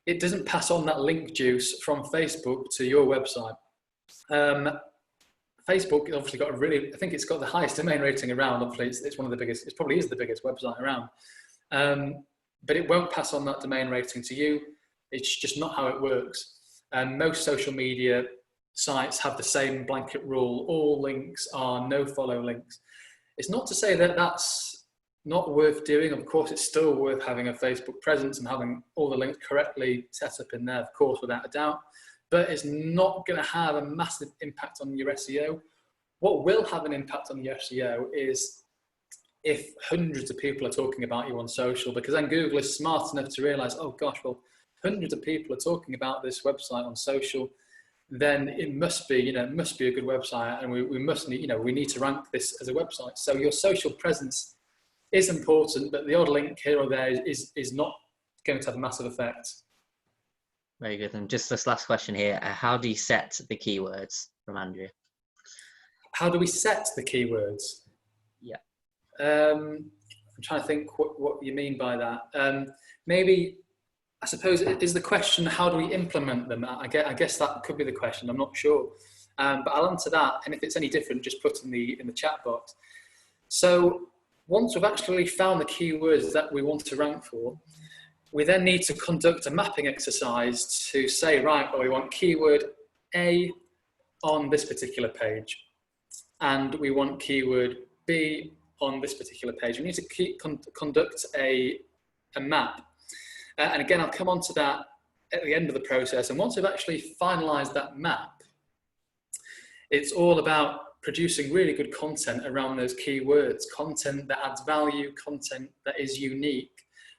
it doesn't pass on that link juice from Facebook to your website. Facebook has obviously got I think it's got the highest domain rating around. Obviously, it's one of the biggest, it probably is the biggest website around. But it won't pass on that domain rating to you. It's just not how it works. And most social media sites have the same blanket rule. All links are no follow links. It's not to say that that's not worth doing. Of course, it's still worth having a Facebook presence and having all the links correctly set up in there, of course, without a doubt. But it's not going to have a massive impact on your SEO. What will have an impact on your SEO is if hundreds of people are talking about you on social, because then Google is smart enough to realize, oh gosh, well, hundreds of people are talking about this website on social, then it must be, it must be a good website, and we must need, we need to rank this as a website. So your social presence is important, but the odd link here or there is not going to have a massive effect. Very good. And just this last question here, how do you set the keywords, from Andrew? How do we set the keywords? Yeah. I'm trying to think what you mean by that. Maybe, I suppose, is the question, how do we implement them? I guess that could be the question. I'm not sure. But I'll answer that. And if it's any different, just put in the chat box. So once we've actually found the keywords that we want to rank for, we then need to conduct a mapping exercise to say, right, well, we want keyword A on this particular page, and we want keyword B on this particular page. We need to conduct a map. And again, I'll come on to that at the end of the process. And once we've actually finalized that map, it's all about producing really good content around those keywords, content that adds value, content that is unique,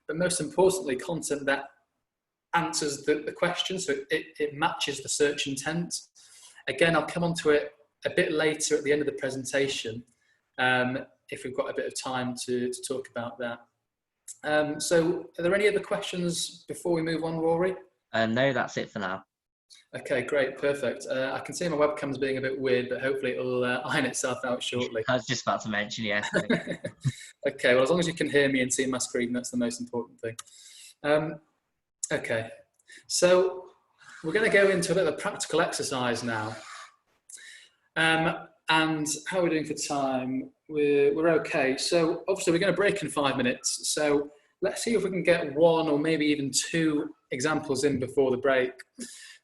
but most importantly, content that answers the question, so it matches the search intent. Again, I'll come on to it a bit later at the end of the presentation, if we've got a bit of time to talk about that. So are there any other questions before we move on, Rory? No, that's it for now. Okay, great, perfect. I can see my webcam's being a bit weird, but hopefully it'll iron itself out shortly. I was just about to mention, yes. Okay, well, as long as you can hear me and see my screen, that's the most important thing. Okay, so we're going to go into a bit of a practical exercise now. And how are we doing for time? We're okay. So obviously we're going to break in 5 minutes. So let's see if we can get one or maybe even two examples in before the break.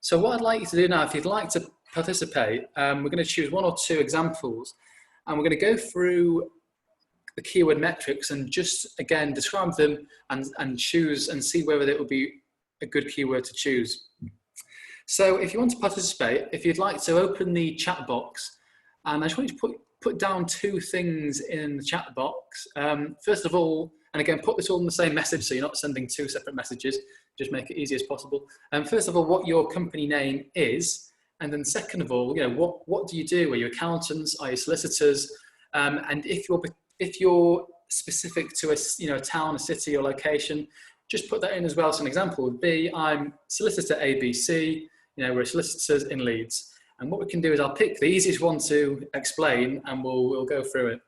So what I'd like you to do now, if you'd like to participate, we're going to choose one or two examples, and we're going to go through the keyword metrics and just, again, describe them and choose and see whether it will be a good keyword to choose. So if you want to participate, if you'd like to open the chat box, and I just want you to put down two things in the chat box. First of all, and again, put this all in the same message so you're not sending two separate messages, just make it easy as possible. First of all, what your company name is, and then second of all, what do you do? Are you accountants? Are you solicitors? And if you're specific to a town, a city, or location, just put that in as well. So an example would be, I'm solicitor ABC, we're solicitors in Leeds. And what we can do is I'll pick the easiest one to explain, and we'll go through it.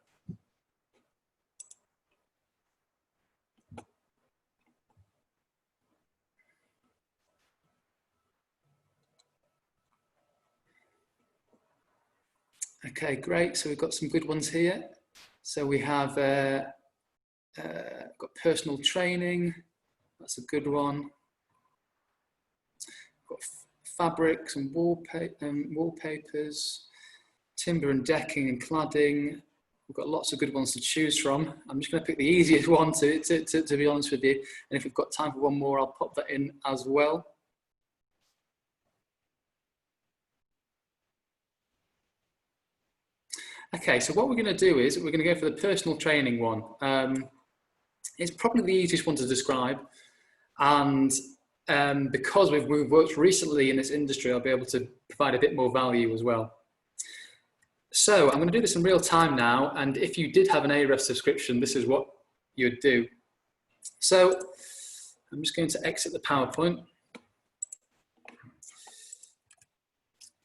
Okay, great. So we've got some good ones here. So we have got personal training. That's a good one. Got fabrics and wallpapers, timber and decking and cladding. We've got lots of good ones to choose from. I'm just going to pick the easiest one to be honest with you. And if we've got time for one more, I'll pop that in as well. Okay, so what we're going to do is we're going to go for the personal training one. It's probably the easiest one to describe, and because we've worked recently in this industry, I'll be able to provide a bit more value as well. So I'm going to do this in real time now, and if you did have an Ahrefs subscription, this is what you'd do. So I'm just going to exit the PowerPoint.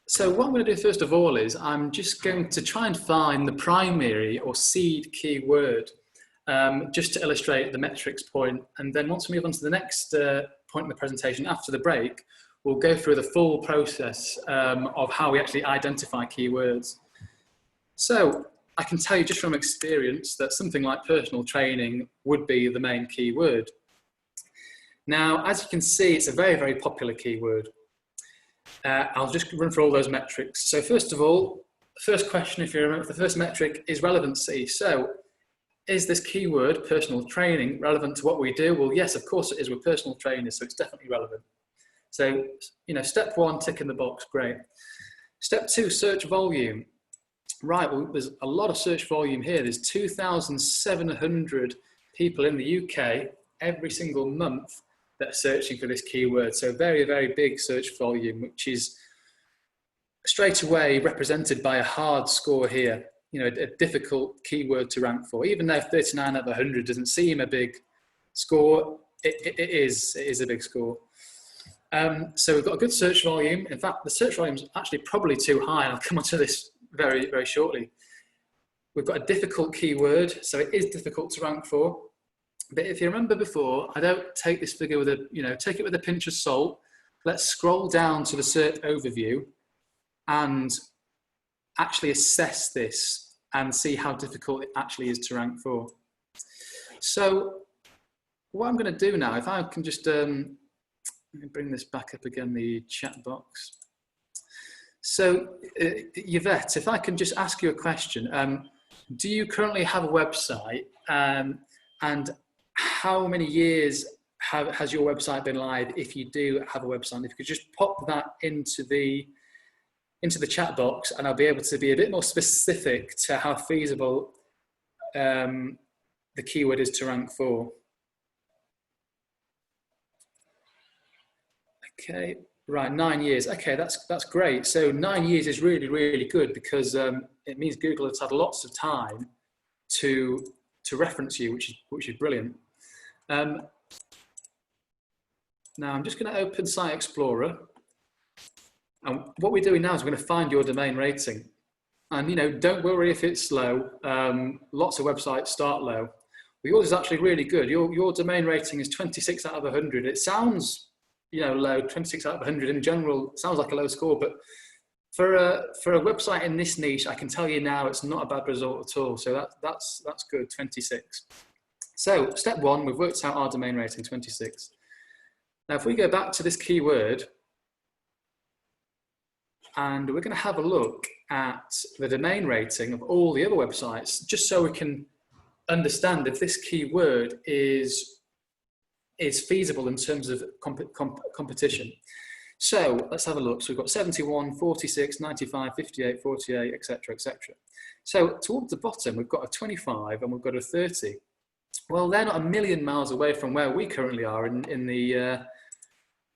So what I'm going to do first of all is I'm just going to try and find the primary or seed keyword just to illustrate the metrics point. And then once we move on to the next point in the presentation after the break, we'll go through the full process of how we actually identify keywords. So I can tell you just from experience that something like personal training would be the main keyword. Now, as you can see, it's a very, very popular keyword. I'll just run through all those metrics. So first of all, the first question, if you remember, the first metric is relevancy. So is this keyword, personal training, relevant to what we do? Well, yes, of course it is. We're personal trainers, so it's definitely relevant. So, you know, step one, tick in the box, great. Step two, search volume. Right, well, there's a lot of search volume here. There's 2,700 people in the UK every single month that are searching for this keyword. So very, very big search volume, which is straight away represented by a hard score here. You know, a difficult keyword to rank for. Even though 39 out of 100 doesn't seem a big score, it is a big score. So we've got a good search volume. In fact, the search volume is actually probably too high, and I'll come on to this very, very shortly. We've got a difficult keyword, so it is difficult to rank for. But if you remember before, I don't take this figure with a, you know, take it with a pinch of salt. Let's scroll down to the search overview and actually assess this and see how difficult it actually is to rank for. So what I'm going to do now, if I can just let me bring this back up again, the chat box. So Yvette, if I can just ask you a question, do you currently have a website, and how many years has your website been live, if you do have a website? If you could just pop that into the chat box, and I'll be able to be a bit more specific to how feasible the keyword is to rank for. Okay, right, 9 years. Okay, that's great. So 9 years is really, really good, because it means Google has had lots of time to reference you, which is brilliant. Now I'm just going to open Site Explorer, and what we're doing now is we're going to find your domain rating. And, you know, don't worry if it's low. Lots of websites start low. But yours is actually really good. Your domain rating is 26 out of 100. It sounds, you know, low. 26 out of 100 in general sounds like a low score, but for a website in this niche, I can tell you now it's not a bad result at all. So that's good, 26. So step one, we've worked out our domain rating, 26. Now, if we go back to this keyword, and we're going to have a look at the domain rating of all the other websites, just so we can understand if this keyword is feasible in terms of competition. So let's have a look. So we've got 71, 46, 95, 58, 48, etc., etc. So towards the bottom, we've got a 25 and we've got a 30. Well, they're not a million miles away from where we currently are in the,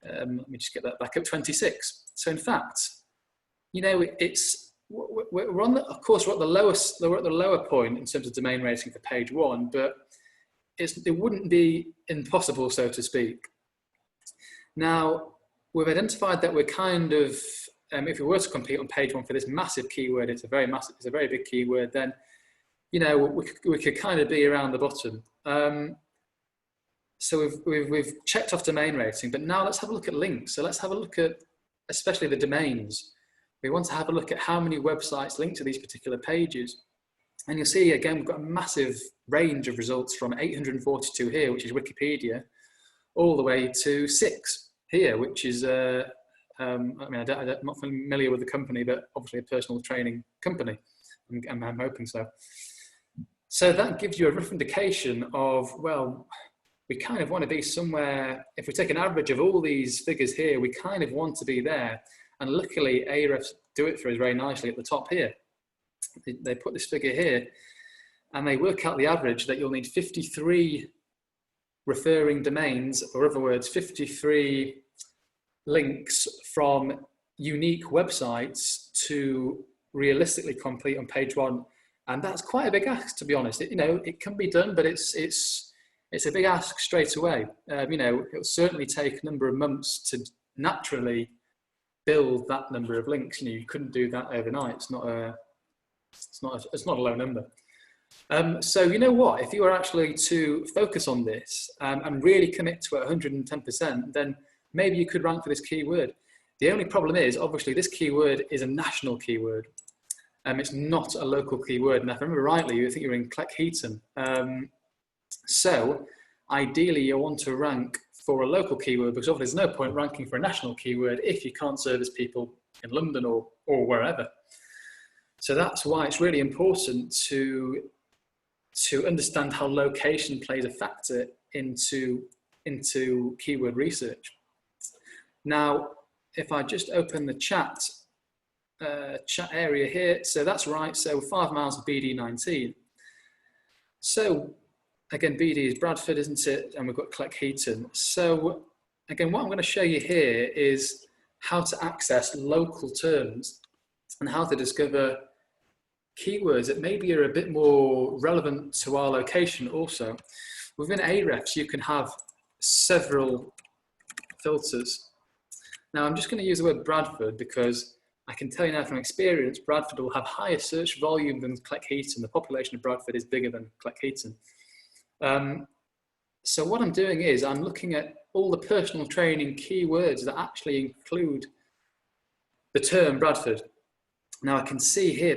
let me just get that back up, 26. So in fact, you know, we're on the, of course, we're at the lower point in terms of domain rating for page one, but it wouldn't be impossible, so to speak. Now, we've identified that we're kind of, if we were to compete on page one for this massive keyword, it's a very big keyword, then, you know, we could kind of be around the bottom. So we've checked off domain rating, but now let's have a look at links. So let's have a look at, especially the domains. We want to have a look at how many websites link to these particular pages. And you'll see, again, we've got a massive range of results from 842 here, which is Wikipedia, all the way to 6 here, which is, I mean, I'm not familiar with the company, but obviously a personal training company. I'm hoping so. So that gives you a rough indication of, well, we kind of want to be somewhere, if we take an average of all these figures here, we kind of want to be there. And luckily, Ahrefs do it for us very nicely at the top here. They put this figure here, and they work out the average that you'll need 53 referring domains, or other words, 53 links from unique websites to realistically complete on page one. And that's quite a big ask, to be honest. You know, it can be done, but it's a big ask straight away. You know, it'll certainly take a number of months to naturally build that number of links. You know, you couldn't do that overnight. It's not a low number. So you know what, if you were actually to focus on this and really commit to it 110%, then maybe you could rank for this keyword. The only problem is, obviously, this keyword is a national keyword. It's not a local keyword. And if I remember rightly, I think you're in Cleckheaton. So ideally, you want to rank for a local keyword, because obviously there's no point ranking for a national keyword if you can't service people in London or wherever. So that's why it's really important to understand how location plays a factor into keyword research. Now, if I just open the chat area here, so that's right, so 5 miles of BD19. So again, BD is Bradford, isn't it? And we've got Cleckheaton. So again, what I'm going to show you here is how to access local terms and how to discover keywords that maybe are a bit more relevant to our location also. Within Ahrefs, you can have several filters. Now, I'm just going to use the word Bradford because I can tell you now from experience, Bradford will have higher search volume than Cleckheaton. The population of Bradford is bigger than Cleckheaton. So what I'm doing is I'm looking at all the personal training keywords that actually include the term Bradford. Now I can see here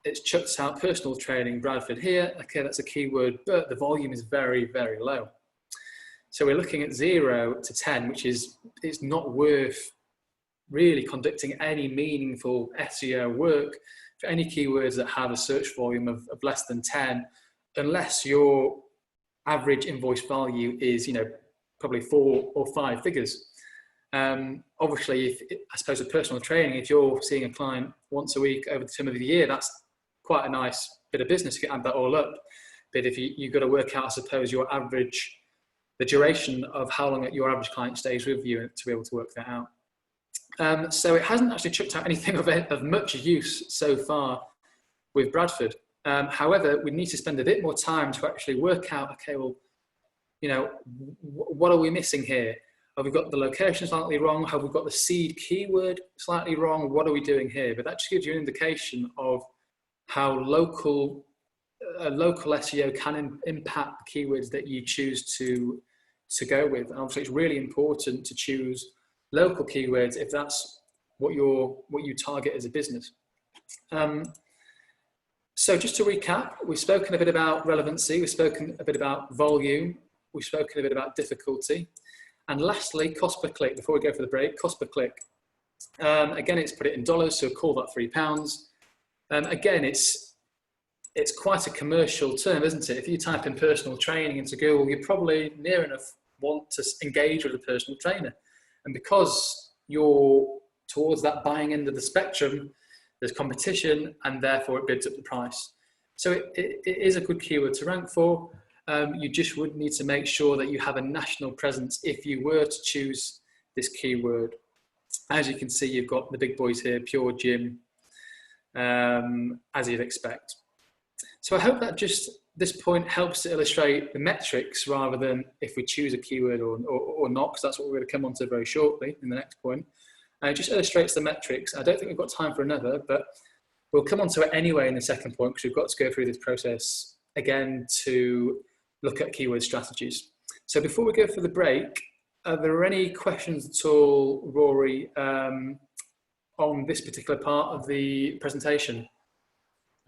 it's chucked out personal training Bradford here. Okay, that's a keyword, but the volume is very, very low. So we're looking at 0 to 10, which is it's not worth really conducting any meaningful SEO work for any keywords that have a search volume of less than 10, unless your average invoice value is, probably 4 or 5 figures. Obviously, I suppose with personal training, if you're seeing a client once a week over the term of the year, that's quite a nice bit of business. You can add that all up. But if you've got to work out, I suppose, the duration of how long your average client stays with you to be able to work that out. So it hasn't actually chucked out anything of much use so far with Bradford. However, we need to spend a bit more time to actually work out, okay, well, what are we missing here? Have we got the location slightly wrong? Have we got the seed keyword slightly wrong? What are we doing here? But that just gives you an indication of how local SEO can impact the keywords that you choose to go with. And obviously, it's really important to choose local keywords if that's what you target as a business. So just to recap, we've spoken a bit about relevancy, we've spoken a bit about volume, we've spoken a bit about difficulty, and lastly, cost per click. Before we go for the break, cost per click. Again, it's put it in dollars, so call that £3. Again, it's quite a commercial term, isn't it? If you type in personal training into Google, you probably near enough want to engage with a personal trainer. And because you're towards that buying end of the spectrum, there's competition, and therefore it bids up the price. So it is a good keyword to rank for. You just would need to make sure that you have a national presence if you were to choose this keyword. As you can see, you've got the big boys here, Pure Gym, as you'd expect. So I hope that just this point helps to illustrate the metrics rather than if we choose a keyword or not, because that's what we're going to come on to very shortly in the next point. It just illustrates the metrics. I don't think we've got time for another, but we'll come on to it anyway in the second point, because we've got to go through this process again to look at keyword strategies. So before we go for the break, are there any questions at all, Rory, on this particular part of the presentation?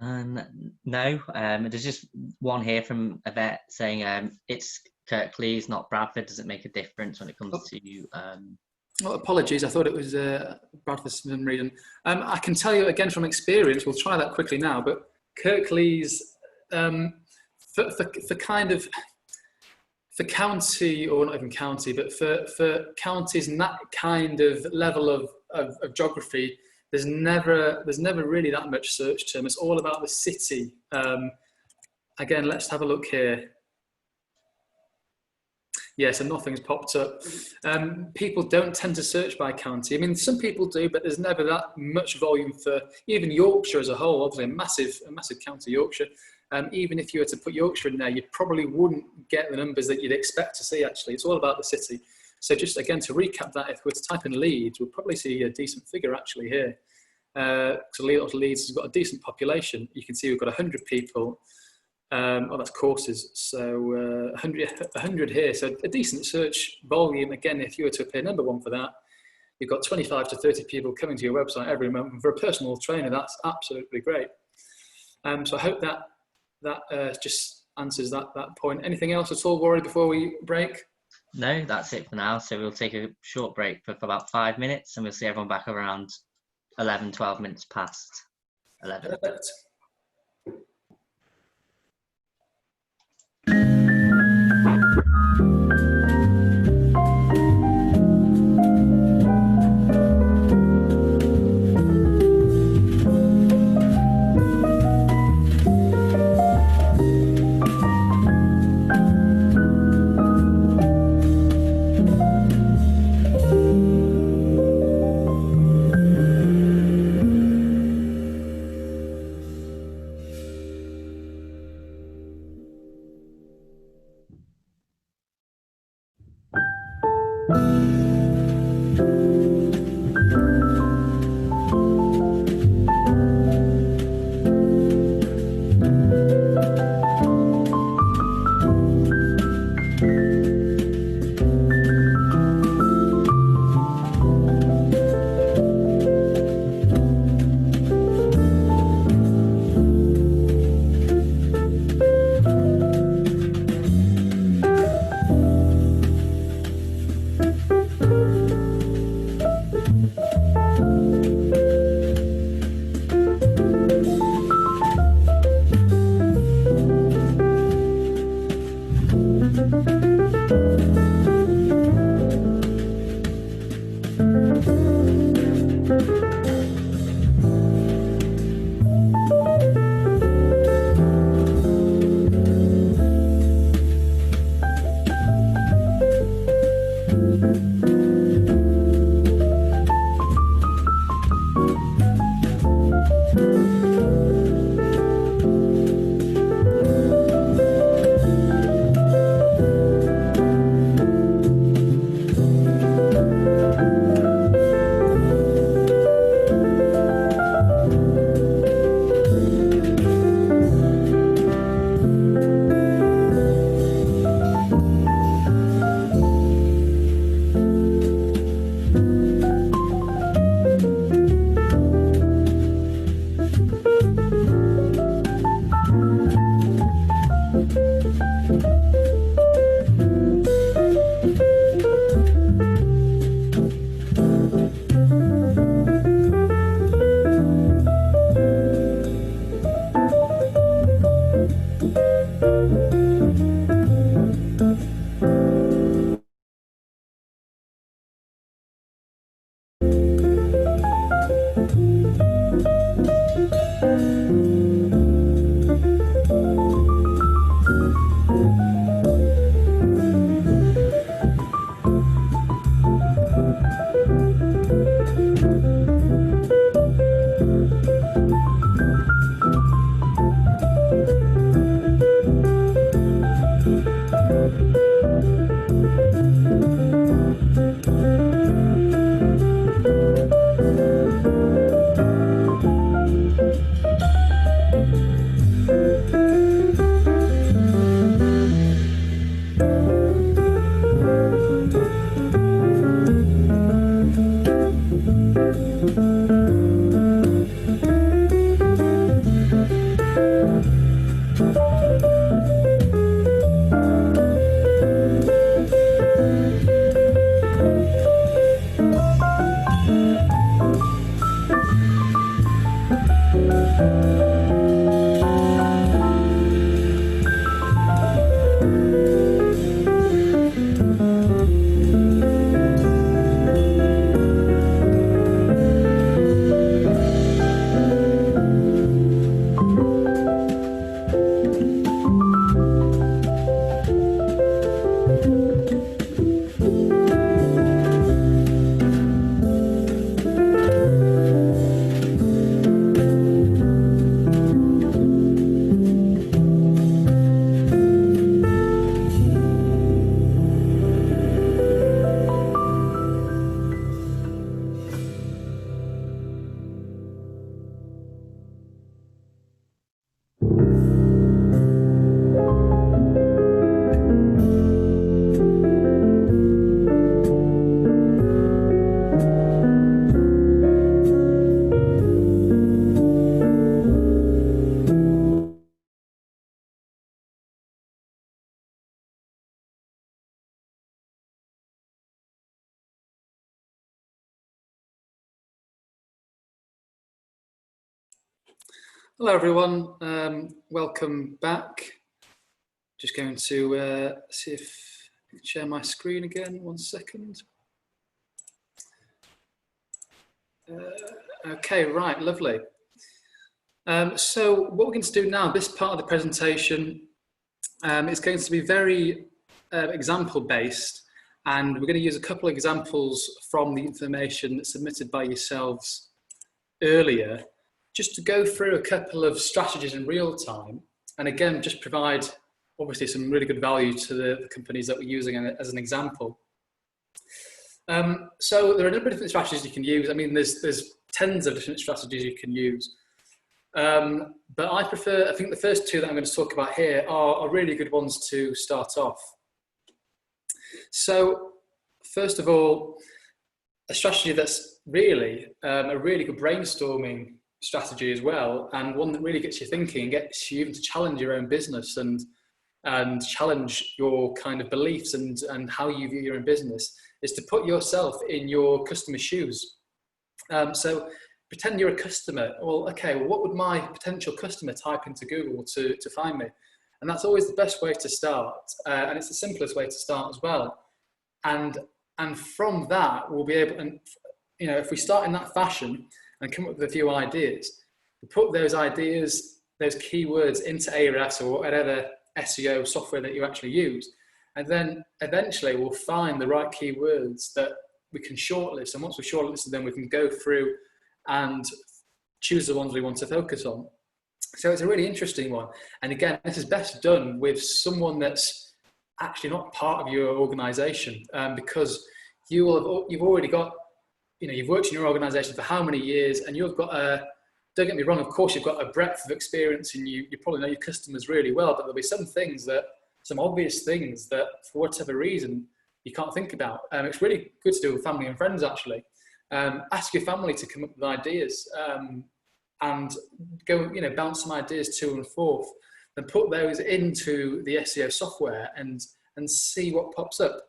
No, there's just one here from Yvette saying it's Kirklees, not Bradford. Does it make a difference when it comes to... Well, apologies, I thought it was Bradford for some reason. I can tell you again from experience, we'll try that quickly now, but Kirklees, for county, or not even county, but for counties and that kind of level of geography, there's never really that much search term. It's all about the city. Again, let's have a look here. Yeah, so nothing's popped up. People don't tend to search by county. I mean, some people do, but there's never that much volume for even Yorkshire as a whole. Obviously, a massive county, Yorkshire. Even if you were to put Yorkshire in there, you probably wouldn't get the numbers that you'd expect to see, actually. It's all about the city. So just, again, to recap that, if we were to type in Leeds, we'll probably see a decent figure, actually, here. So Leeds has got a decent population. You can see we've got 100 people. Oh, that's courses. So 100 here. So a decent search volume. Again, if you were to appear number one for that, you've got 25 to 30 people coming to your website every month. And for a personal trainer, that's absolutely great. So I hope that just answers that point. Anything else at all, Rory, before we break? No, that's it for now. So we'll take a short break for about 5 minutes, and we'll see everyone back around 11, 12 minutes past 11. Perfect. Hello everyone, welcome back. Just going to see if I can share my screen again, 1 second. Okay, right, lovely. So what we're going to do now, this part of the presentation is going to be very example based, and we're going to use a couple of examples from the information that's submitted by yourselves earlier, just to go through a couple of strategies in real time, and again, just provide obviously some really good value to the companies that we're using as an example. So there are a number of different strategies you can use. I mean, there's tens of different strategies you can use. But I think the first two that I'm going to talk about here are really good ones to start off. So first of all, a strategy that's really a really good brainstorming strategy as well, and one that really gets you thinking and gets you even to challenge your own business and challenge your kind of beliefs and how you view your own business, is to put yourself in your customer's shoes. So pretend you're a customer. Well, okay, well, what would my potential customer type into Google to find me? And that's always the best way to start, and it's the simplest way to start as well. And from that, we'll be able, and you know, if we start in that fashion and come up with a few ideas, we put those ideas, those keywords into Ahrefs or whatever SEO software that you actually use, and then eventually we'll find the right keywords that we can shortlist. And once we've shortlisted them, we can go through and choose the ones we want to focus on. So it's a really interesting one. And again, this is best done with someone that's actually not part of your organization, because you've already got, you know, you've worked in your organization for how many years, and you've got don't get me wrong, of course, you've got a breadth of experience and you probably know your customers really well, but there'll be some obvious things that for whatever reason you can't think about. It's really good to do with family and friends, actually. Ask your family to come up with ideas and go, you know, bounce some ideas to and forth, and put those into the SEO software and see what pops up.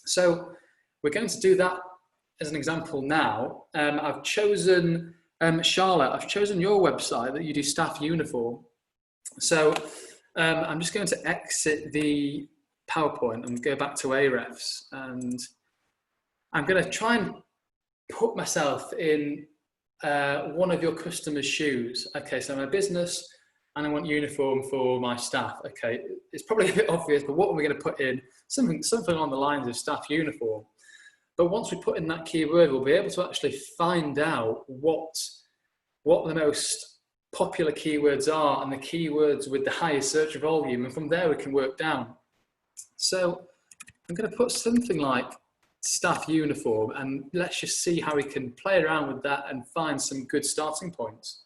So we're going to do that as an example now. I've chosen, Charlotte, I've chosen your website that you do staff uniform. So I'm just going to exit the PowerPoint and go back to Ahrefs, and I'm going to try and put myself in one of your customers' shoes. Okay, so I'm a business and I want uniform for my staff. Okay, it's probably a bit obvious, but what are we going to put in? Something along the lines of staff uniform. But once we put in that keyword, we'll be able to actually find out what the most popular keywords are and the keywords with the highest search volume. And from there, we can work down. So I'm going to put something like staff uniform, and let's just see how we can play around with that and find some good starting points.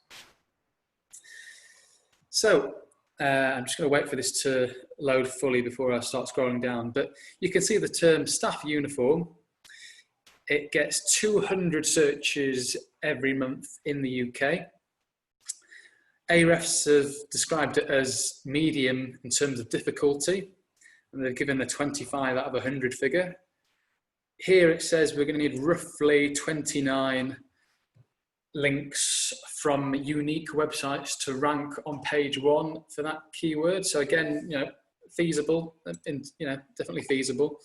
So I'm just going to wait for this to load fully before I start scrolling down, but you can see the term staff uniform. It gets 200 searches every month in the UK. Ahrefs have described it as medium in terms of difficulty, and they've given a 25 out of 100 figure. Here it says we're going to need roughly 29 links from unique websites to rank on page 1 for that keyword. So again, you know, feasible, definitely feasible.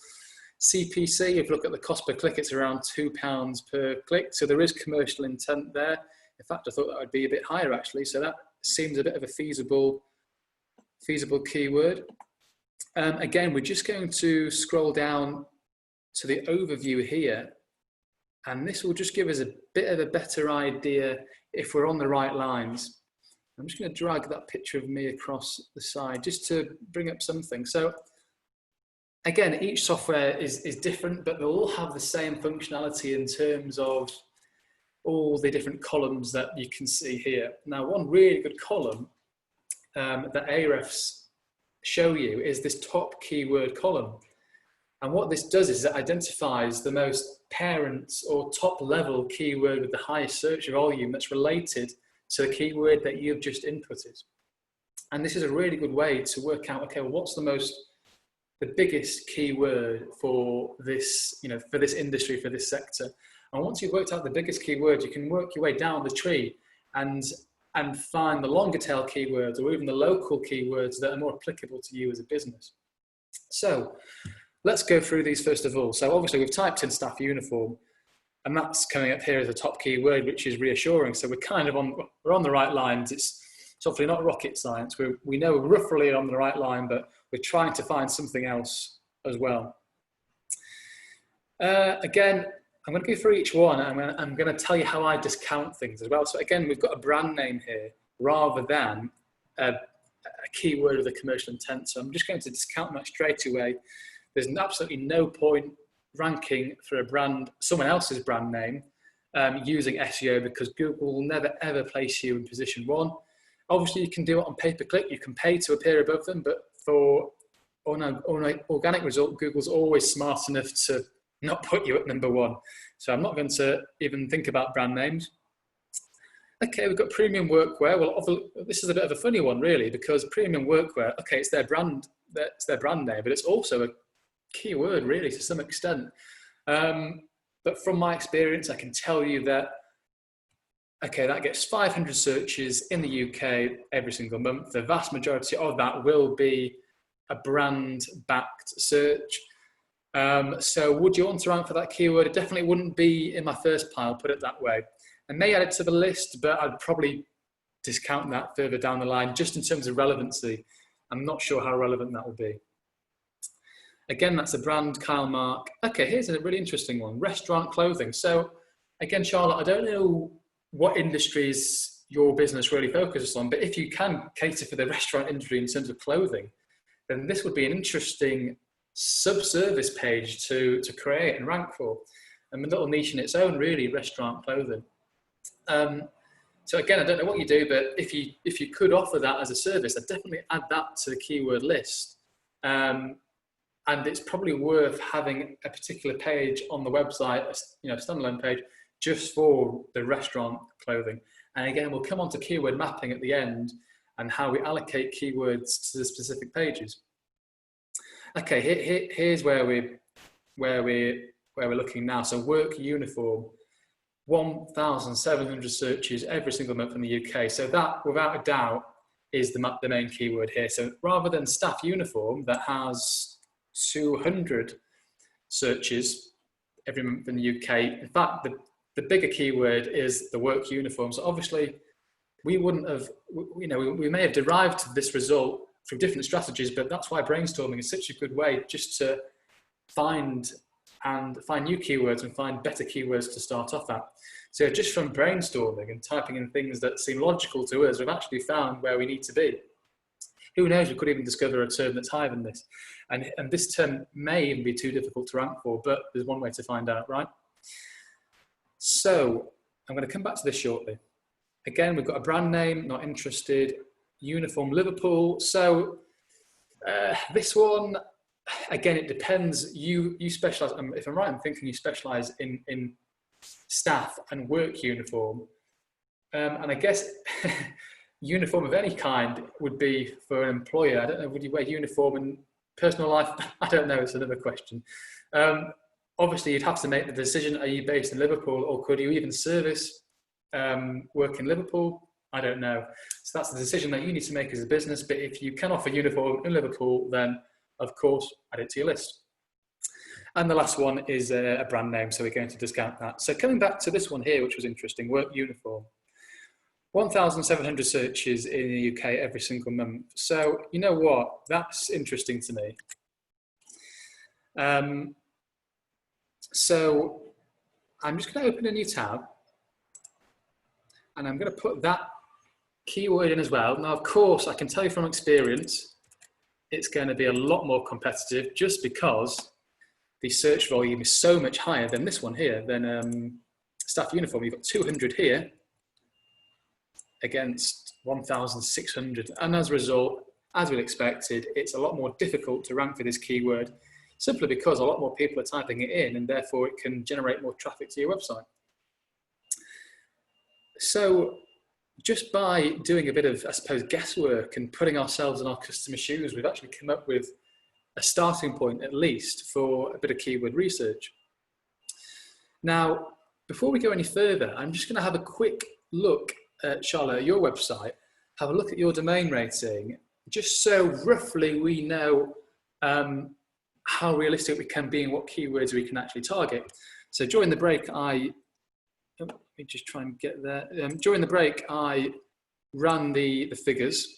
CPC, if you look at the cost per click, it's around £2 per click. So there is commercial intent there. In fact, I thought that would be a bit higher actually. So that seems a bit of a feasible keyword. Again, we're just going to scroll down to the overview here, and this will just give us a bit of a better idea if we're on the right lines. I'm just going to drag that picture of me across the side just to bring up something. So again, each software is different, but they'll all have the same functionality in terms of all the different columns that you can see here. Now, one really good column that Ahrefs show you is this top keyword column. And what this does is it identifies the most parent or top level keyword with the highest search volume that's related to the keyword that you've just inputted. And this is a really good way to work out, okay, well, what's the biggest keyword for this, you know, for this industry, for this sector. And once you've worked out the biggest keyword, you can work your way down the tree and and find the longer tail keywords or even the local keywords that are more applicable to you as a business. So let's go through these first of all. So obviously we've typed in staff uniform, and that's coming up here as a top keyword, which is reassuring. So we're kind of we're on the right lines. It's hopefully not rocket science. We know we're roughly on the right line, but we're trying to find something else as well. Again, I'm going to go through each one, and I'm going to tell you how I discount things as well. So again, we've got a brand name here rather than a keyword with a commercial intent. So I'm just going to discount that straight away. There's absolutely no point ranking for a brand, someone else's brand name, using SEO, because Google will never ever place you in position 1. Obviously, you can do it on pay-per-click. You can pay to appear above them, but for on an organic result, Google's always smart enough to not put you at number 1. So I'm not going to even think about brand names. Okay, we've got premium workwear. Well, this is a bit of a funny one, really, because premium workwear, okay, it's their brand name, but it's also a keyword, really, to some extent. But from my experience, I can tell you that, okay, that gets 500 searches in the UK every single month. The vast majority of that will be a brand-backed search. So would you want to rank for that keyword? It definitely wouldn't be in my first pile, put it that way. I may add it to the list, but I'd probably discount that further down the line, just in terms of relevancy. I'm not sure how relevant that will be. Again, that's a brand, Kyle Mark. Okay, here's a really interesting one, restaurant clothing. So again, Charlotte, I don't know what industries your business really focuses on, but if you can cater for the restaurant industry in terms of clothing, then this would be an interesting sub-service page to create and rank for. And a little niche in its own, really, restaurant clothing. So again, I don't know what you do, but if you could offer that as a service, I'd definitely add that to the keyword list. And it's probably worth having a particular page on the website, a standalone page, just for the restaurant clothing. And again, we'll come on to keyword mapping at the end and how we allocate keywords to the specific pages. Okay, here's where we're looking now. So work uniform, 1,700 searches every single month in the UK. So that, without a doubt, is the main keyword here. So rather than staff uniform that has 200 searches every month in the UK, in fact, the bigger keyword is the work uniform. So obviously, we wouldn't have, we may have derived this result from different strategies, but that's why brainstorming is such a good way just to find new keywords and find better keywords to start off at. So just from brainstorming and typing in things that seem logical to us, we've actually found where we need to be. Who knows, we could even discover a term that's higher than this. And this term may even be too difficult to rank for, but there's one way to find out, right? So I'm going to come back to this shortly. Again, we've got a brand name, not interested, uniform Liverpool. So this one, again, it depends. You specialize, if I'm right, I'm thinking you specialize in staff and work uniform. And I guess uniform of any kind would be for an employer. I don't know, would you wear uniform in personal life? I don't know, it's another question. Obviously, you'd have to make the decision, are you based in Liverpool, or could you even service work in Liverpool? I don't know. So that's the decision that you need to make as a business. But if you can offer uniform in Liverpool, then of course, add it to your list. And the last one is a brand name, so we're going to discount that. So coming back to this one here, which was interesting, work uniform. 1,700 searches in the UK every single month. So you know what? That's interesting to me. So I'm just going to open a new tab, and I'm going to put that keyword in as well. Now, of course, I can tell you from experience, it's going to be a lot more competitive just because the search volume is so much higher than this one here, than staff uniform. You've got 200 here against 1,600. And as a result, as we'd expected, it's a lot more difficult to rank for this keyword, simply because a lot more people are typing it in, and therefore it can generate more traffic to your website. So just by doing a bit of, I suppose, guesswork and putting ourselves in our customer shoes, we've actually come up with a starting point, at least, for a bit of keyword research. Now, before we go any further, I'm just going to have a quick look Charlotte, your website, have a look at your domain rating, just so roughly we know how realistic we can be and what keywords we can actually target. So during the break, let me just try and get there. During the break, I ran the figures.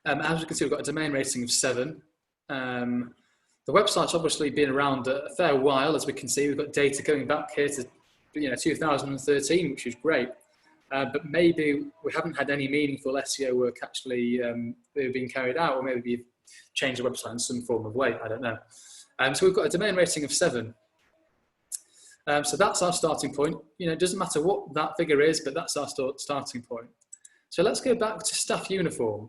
As you can see, we've got a domain rating of 7. The website's obviously been around a fair while, as we can see. We've got data going back here to 2013, which is great. But maybe we haven't had any meaningful SEO work actually being carried out, or maybe we've changed the website in some form of way, I don't know. So we've got a domain rating of 7. So that's our starting point. It doesn't matter what that figure is, but that's our starting point. So let's go back to staff uniform.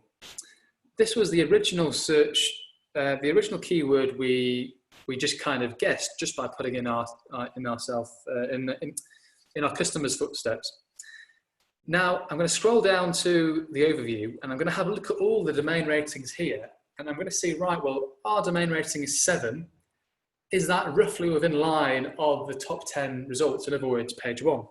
This was the original search, the original keyword we just kind of guessed just by putting in our customers' footsteps. Now I'm going to scroll down to the overview, and I'm going to have a look at all the domain ratings here, and I'm going to see, right, well, our domain rating is 7. Is that roughly within line of the top 10 results? In other words, page 1.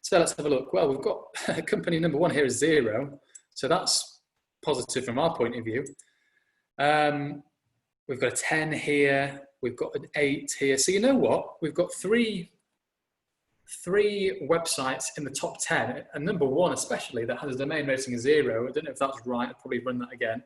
So let's have a look. Well, we've got company number 1 here is 0, so that's positive from our point of view. We've got a 10 here, we've got an 8 here. So you know what? We've got three websites in the top 10, and number 1 especially, that has a domain rating of 0. I don't know if that's right, I'll probably run that again.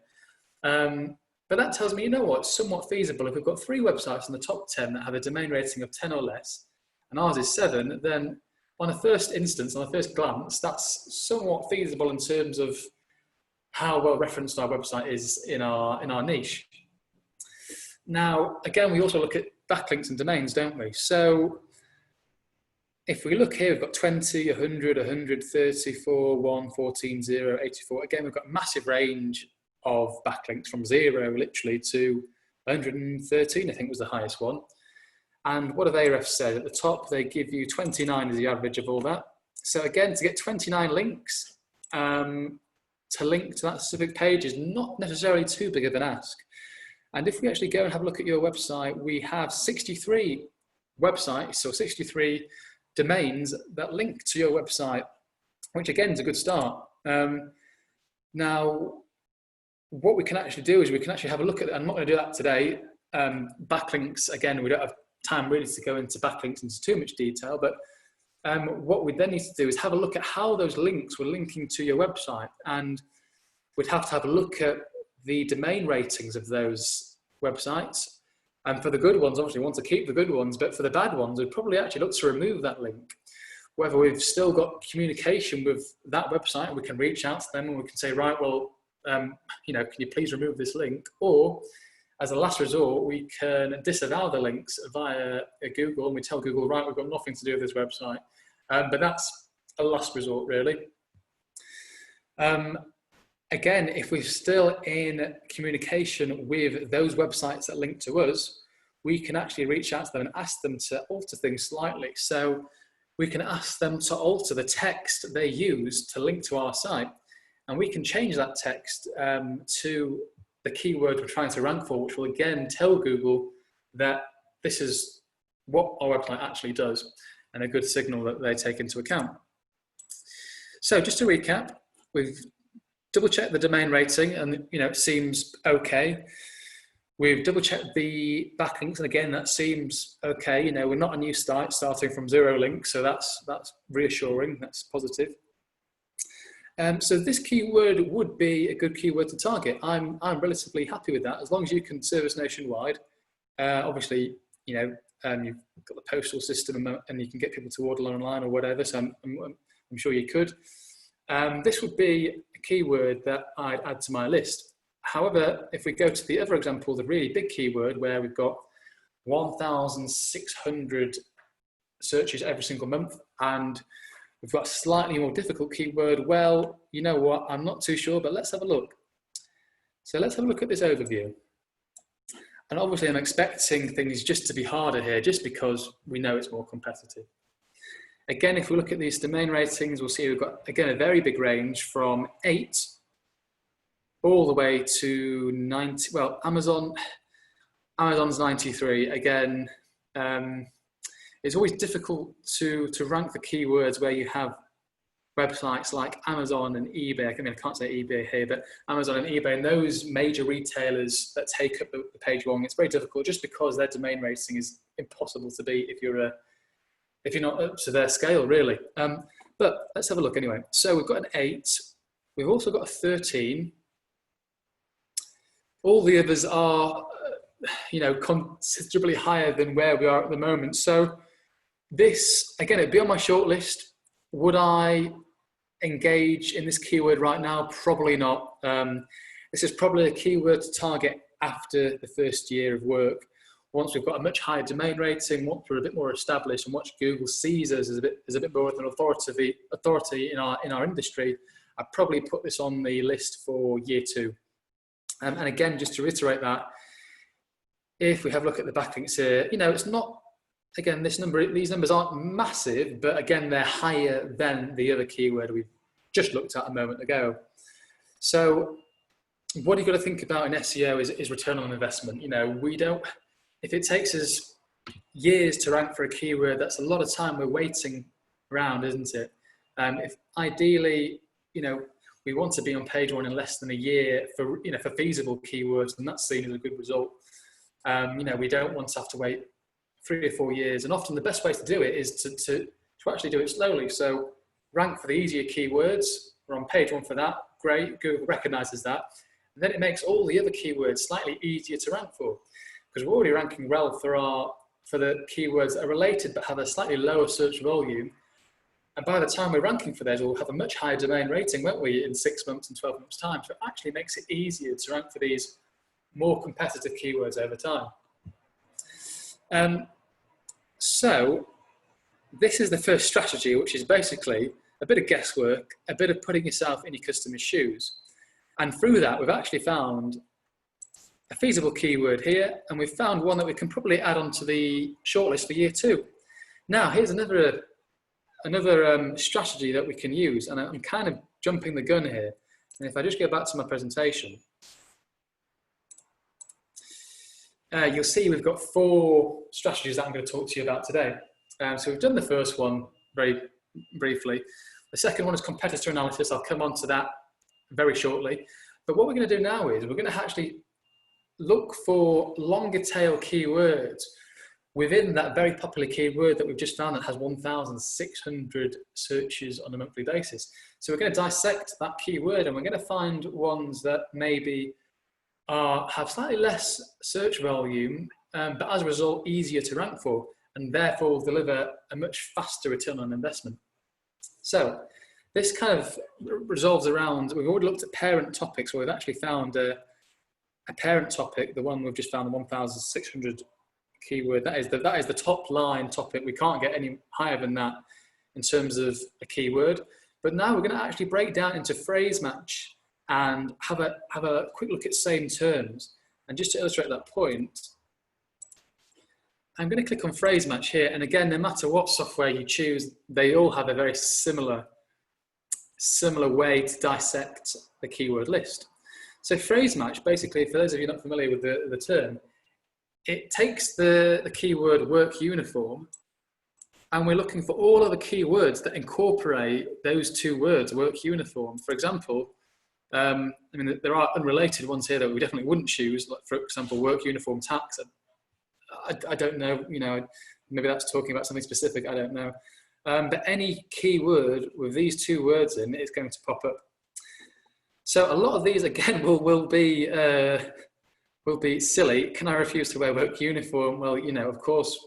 But that tells me, you know what, it's somewhat feasible. If we've got 3 websites in the top 10 that have a domain rating of 10 or less, and ours is 7, then on a first instance, on a first glance, that's somewhat feasible in terms of how well referenced our website is in our niche. Now, again, we also look at backlinks and domains, don't we? So if we look here, we've got 20, 100, 134, 1, 14, 0, 84. Again, we've got a massive range of backlinks from 0 literally to 113, I think was the highest one. And what have Ahrefs said? At the top, they give you 29 as the average of all that. So again, to get 29 links to link to that specific page is not necessarily too big of an ask. And if we actually go and have a look at your website, we have 63 websites, so 63 domains that link to your website, which again is a good start. Now, what we can actually do is we can actually have a look at, I'm not going to do that today, backlinks. Again, we don't have time really to go into backlinks into too much detail, but what we then need to do is have a look at how those links were linking to your website, and we'd have to have a look at the domain ratings of those websites. And for the good ones, obviously we want to keep the good ones, but for the bad ones, we'd probably actually look to remove that link. Whether we've still got communication with that website, we can reach out to them and we can say, right, well, can you please remove this link? Or as a last resort, we can disavow the links via Google, and we tell Google, right, we've got nothing to do with this website. But that's a last resort, really. Again, if we're still in communication with those websites that link to us, we can actually reach out to them and ask them to alter things slightly. So we can ask them to alter the text they use to link to our site. And we can change that text to the keyword we're trying to rank for, which will again tell Google that this is what our website actually does, and a good signal that they take into account. So just to recap, we've double checked the domain rating, and it seems okay. We've double checked the backlinks, and again, that seems okay. We're not a new site starting from 0 links, so that's reassuring, that's positive. So this keyword would be a good keyword to target. I'm relatively happy with that, as long as you can service nationwide. Obviously, you've got the postal system and you can get people to order online or whatever, so I'm sure you could. This would be a keyword that I'd add to my list. However, if we go to the other example, the really big keyword where we've got 1,600 searches every single month, and we've got a slightly more difficult keyword, well, you know what, I'm not too sure, but let's have a look. So let's have a look at this overview. And obviously I'm expecting things just to be harder here, just because we know it's more competitive. Again, if we look at these domain ratings, we'll see we've got, again, a very big range from 8 all the way to 90, well, Amazon's 93. Again, it's always difficult to rank the keywords where you have websites like Amazon and eBay. I mean, I can't say eBay here, but Amazon and eBay and those major retailers that take up the page one, it's very difficult just because their domain rating is impossible to beat if you're not up to their scale, really. But let's have a look anyway. So we've got an 8. We've also got a 13. All the others are, considerably higher than where we are at the moment. So this, again, it'd be on my shortlist. Would I engage in this keyword right now? Probably not. This is probably a keyword to target after the first year of work. Once we've got a much higher domain rating, once we're a bit more established, and once Google sees us as a bit more of an authority in our industry, I'd probably put this on the list for year 2. And again, just to reiterate that, if we have a look at the backlinks here, it's not. Again, these numbers aren't massive, but again, they're higher than the other keyword we've just looked at a moment ago. So what you've got to think about in SEO is return on investment. If it takes us years to rank for a keyword, that's a lot of time we're waiting around, isn't it? If ideally, we want to be on page 1 in less than a year for feasible keywords, and that's seen as a good result. We don't want to have to wait 3 or 4 years, and often the best way to do it is to actually do it slowly. So rank for the easier keywords. We're on page 1 for that. Great, Google recognizes that. And then it makes all the other keywords slightly easier to rank for, because we're already ranking well for the keywords that are related but have a slightly lower search volume. And by the time we're ranking for those, we'll have a much higher domain rating, won't we, in 6 months and 12 months time. So it actually makes it easier to rank for these more competitive keywords over time. So this is the first strategy, which is basically a bit of guesswork, a bit of putting yourself in your customer's shoes. And through that, we've actually found a feasible keyword here, and we've found one that we can probably add onto the shortlist for year 2. Now, here's another strategy that we can use, and I'm kind of jumping the gun here. And if I just go back to my presentation, you'll see we've got 4 strategies that I'm going to talk to you about today. So we've done the first one very briefly. The second one is competitor analysis. I'll come on to that very shortly. But what we're going to do now is we're going to actually look for longer tail keywords within that very popular keyword that we've just found that has 1,600 searches on a monthly basis. So we're going to dissect that keyword, and we're going to find ones that maybe have slightly less search volume, but as a result, easier to rank for, and therefore will deliver a much faster return on investment. So this kind of resolves around, we've already looked at parent topics, where we've actually found a parent topic, the one we've just found, the 1,600 keyword. That is the top line topic. We can't get any higher than that in terms of a keyword. But now we're going to actually break down into phrase match and have a quick look at same terms. And just to illustrate that point, I'm going to click on phrase match here. And again, no matter what software you choose, they all have a very similar way to dissect the keyword list. So phrase match, basically, for those of you not familiar with the term, it takes the keyword work uniform, and we're looking for all of the keywords that incorporate those 2 words, work uniform. For example, there are unrelated ones here that we definitely wouldn't choose, like, for example, work uniform tax. I don't know, maybe that's talking about something specific, I don't know. But any keyword with these 2 words in is going to pop up. So a lot of these, again, will be silly. Can I refuse to wear work uniform? Well, of course,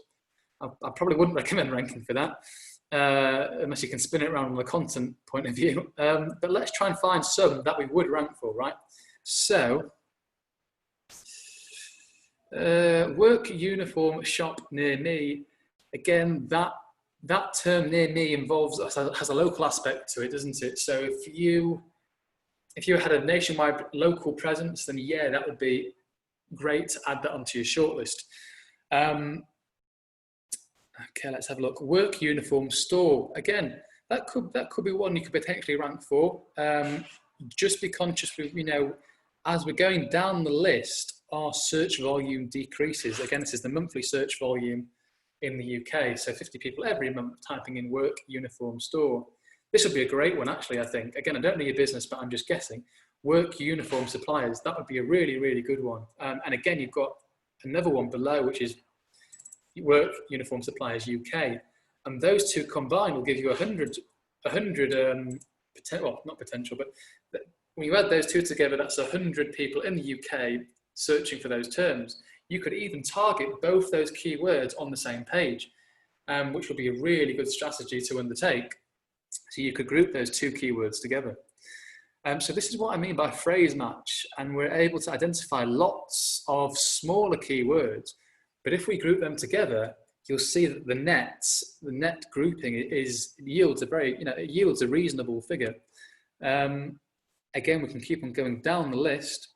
I probably wouldn't recommend ranking for that, unless you can spin it around from a content point of view. But let's try and find some that we would rank for, right? So, work uniform shop near me. Again, that term near me has a local aspect to it, doesn't it? So if you had a nationwide local presence, then yeah, that would be great to add that onto your shortlist. Okay, let's have a look. Work uniform store. Again, that could be one you could potentially rank for. Just be conscious with, as we're going down the list, our search volume decreases. Again, this is the monthly search volume in the UK. So 50 people every month typing in work uniform store. This would be a great one, actually, I think. Again, I don't know your business, but I'm just guessing. Work uniform suppliers, that would be a really, really good one. And again, you've got another one below, which is Work Uniform Suppliers UK. And those two combined will give you 100 well, not potential, but when you add those two together, that's 100 people in the UK searching for those terms. You could even target both those keywords on the same page, which would be a really good strategy to undertake. So you could group those two keywords together. So this is what I mean by phrase match, and we're able to identify lots of smaller keywords, but if we group them together, you'll see that the net grouping yields a reasonable figure. Again, we can keep on going down the list.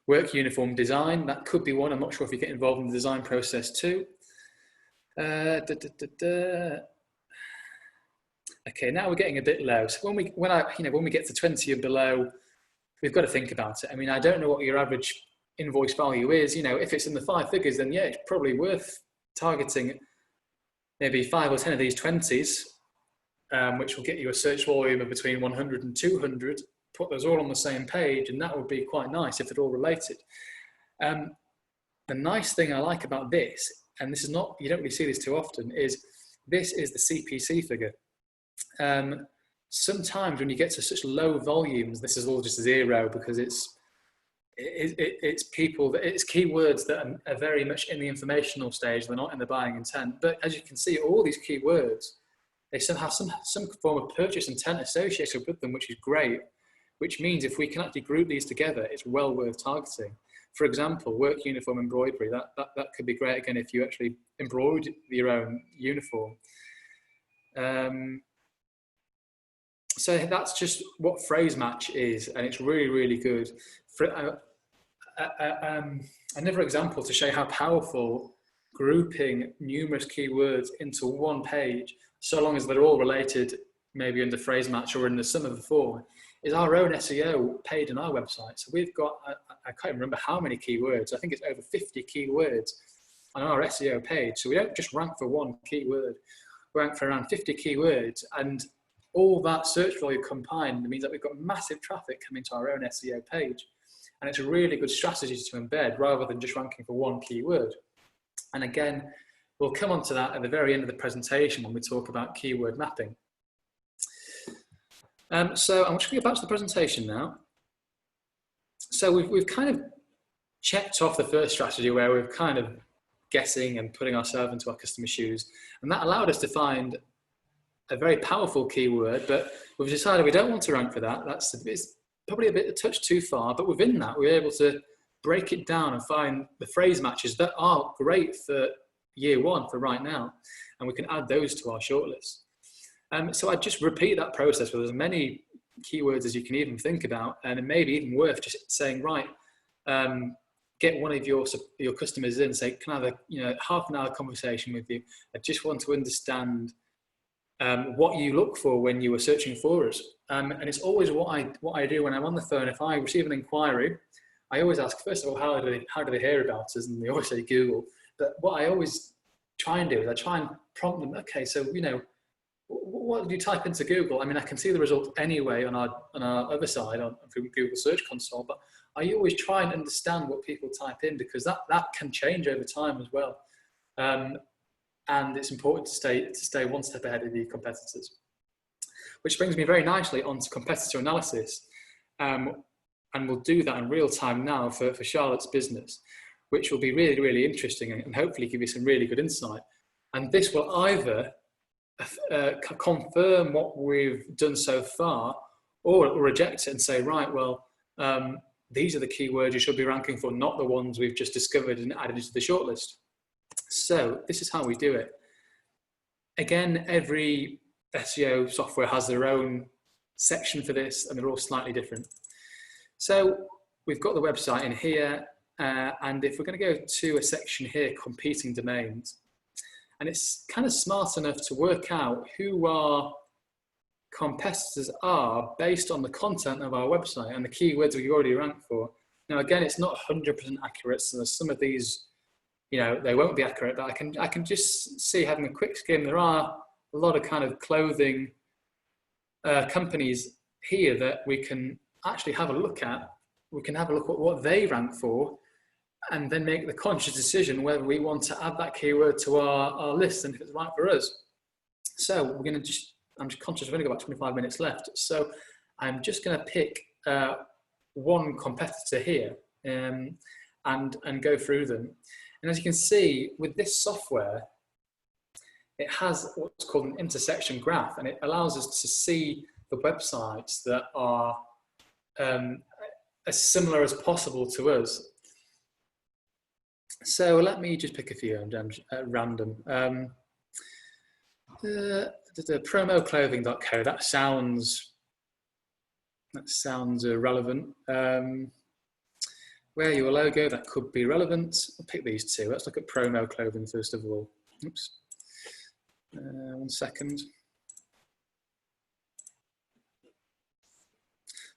Work uniform design, that could be one. I'm not sure if you get involved in the design process too. Okay, now we're getting a bit low. So when we get to 20 and below, we've got to think about it. I mean, I don't know what your average invoice value is. If it's in the 5 figures, then yeah, it's probably worth targeting maybe 5 or 10 of these 20s, which will get you a search volume of between 100 and 200. Put those all on the same page, and that would be quite nice if they're all related. The nice thing I like about this, and this is not, you don't really see this too often, is this is the CPC figure. Sometimes when you get to such low volumes, this is all just 0 because it's keywords that are very much in the informational stage. They're not in the buying intent. But as you can see, all these keywords, they have some form of purchase intent associated with them, which is great. Which means if we can actually group these together, it's well worth targeting. For example, work uniform embroidery, that could be great again if you actually embroider your own uniform. So that's just what phrase match is, and it's really, really good. Another example to show how powerful grouping numerous keywords into one page, so long as they're all related, maybe under phrase match or in the sum of the four, is our own SEO page on our website. So we've got, I can't remember how many keywords, I think it's over 50 keywords on our SEO page. So we don't just rank for one keyword, we rank for around 50 keywords, and all that search volume combined means that we've got massive traffic coming to our own SEO page. And it's a really good strategy to embed rather than just ranking for one keyword. And again, we'll come on to that at the very end of the presentation when we talk about keyword mapping. So I'm just going to go back to the presentation now. So we've kind of checked off the first strategy where we're kind of guessing and putting ourselves into our customer's shoes. And that allowed us to find a very powerful keyword, but we've decided we don't want to rank for that. It's probably a touch too far, but within that, we're able to break it down and find the phrase matches that are great for year one, for right now. And we can add those to our shortlist. So I just repeat that process with as many keywords as you can even think about, and it may be even worth just saying, right, get one of your customers in, say, can I have a half an hour conversation with you? I just want to understand what you look for when you are searching for us. And it's always what I do when I'm on the phone. If I receive an inquiry, I always ask, first of all, how do they hear about us? And they always say Google. But what I always try and do is I try and prompt them, okay, so, what do you type into Google? I mean, I can see the result anyway on our other side, through Google Search Console, but I always try and understand what people type in, because that can change over time as well. And it's important to stay one step ahead of your competitors. Which brings me very nicely onto competitor analysis. And we'll do that in real time now for Charlotte's business, which will be really, really interesting and hopefully give you some really good insight. And this will either confirm what we've done so far, or reject it and say, right, well, these are the keywords you should be ranking for, not the ones we've just discovered and added to the shortlist. So this is how we do it. Again, every SEO software has their own section for this, and they're all slightly different. So we've got the website in here, and if we're going to go to a section here, competing domains, and it's kind of smart enough to work out who our competitors are based on the content of our website and the keywords we already ranked for. Now, again, it's not 100% accurate, so some of these, they won't be accurate, but I can just see, having a quick skim, there are a lot of kind of clothing companies here that we can actually have a look at. We can have a look at what they rank for, and then make the conscious decision whether we want to add that keyword to our list and if it's right for us. So we're going to I'm just conscious I've only got about 25 minutes left. So I'm just going to pick one competitor here and go through them. And as you can see, with this software, it has what's called an intersection graph, and it allows us to see the websites that are as similar as possible to us. So let me just pick a few at random. Promoclothing.co, that sounds relevant. Where your logo, that could be relevant. I'll pick these two. Let's look at promo clothing first of all. Oops. 1 second.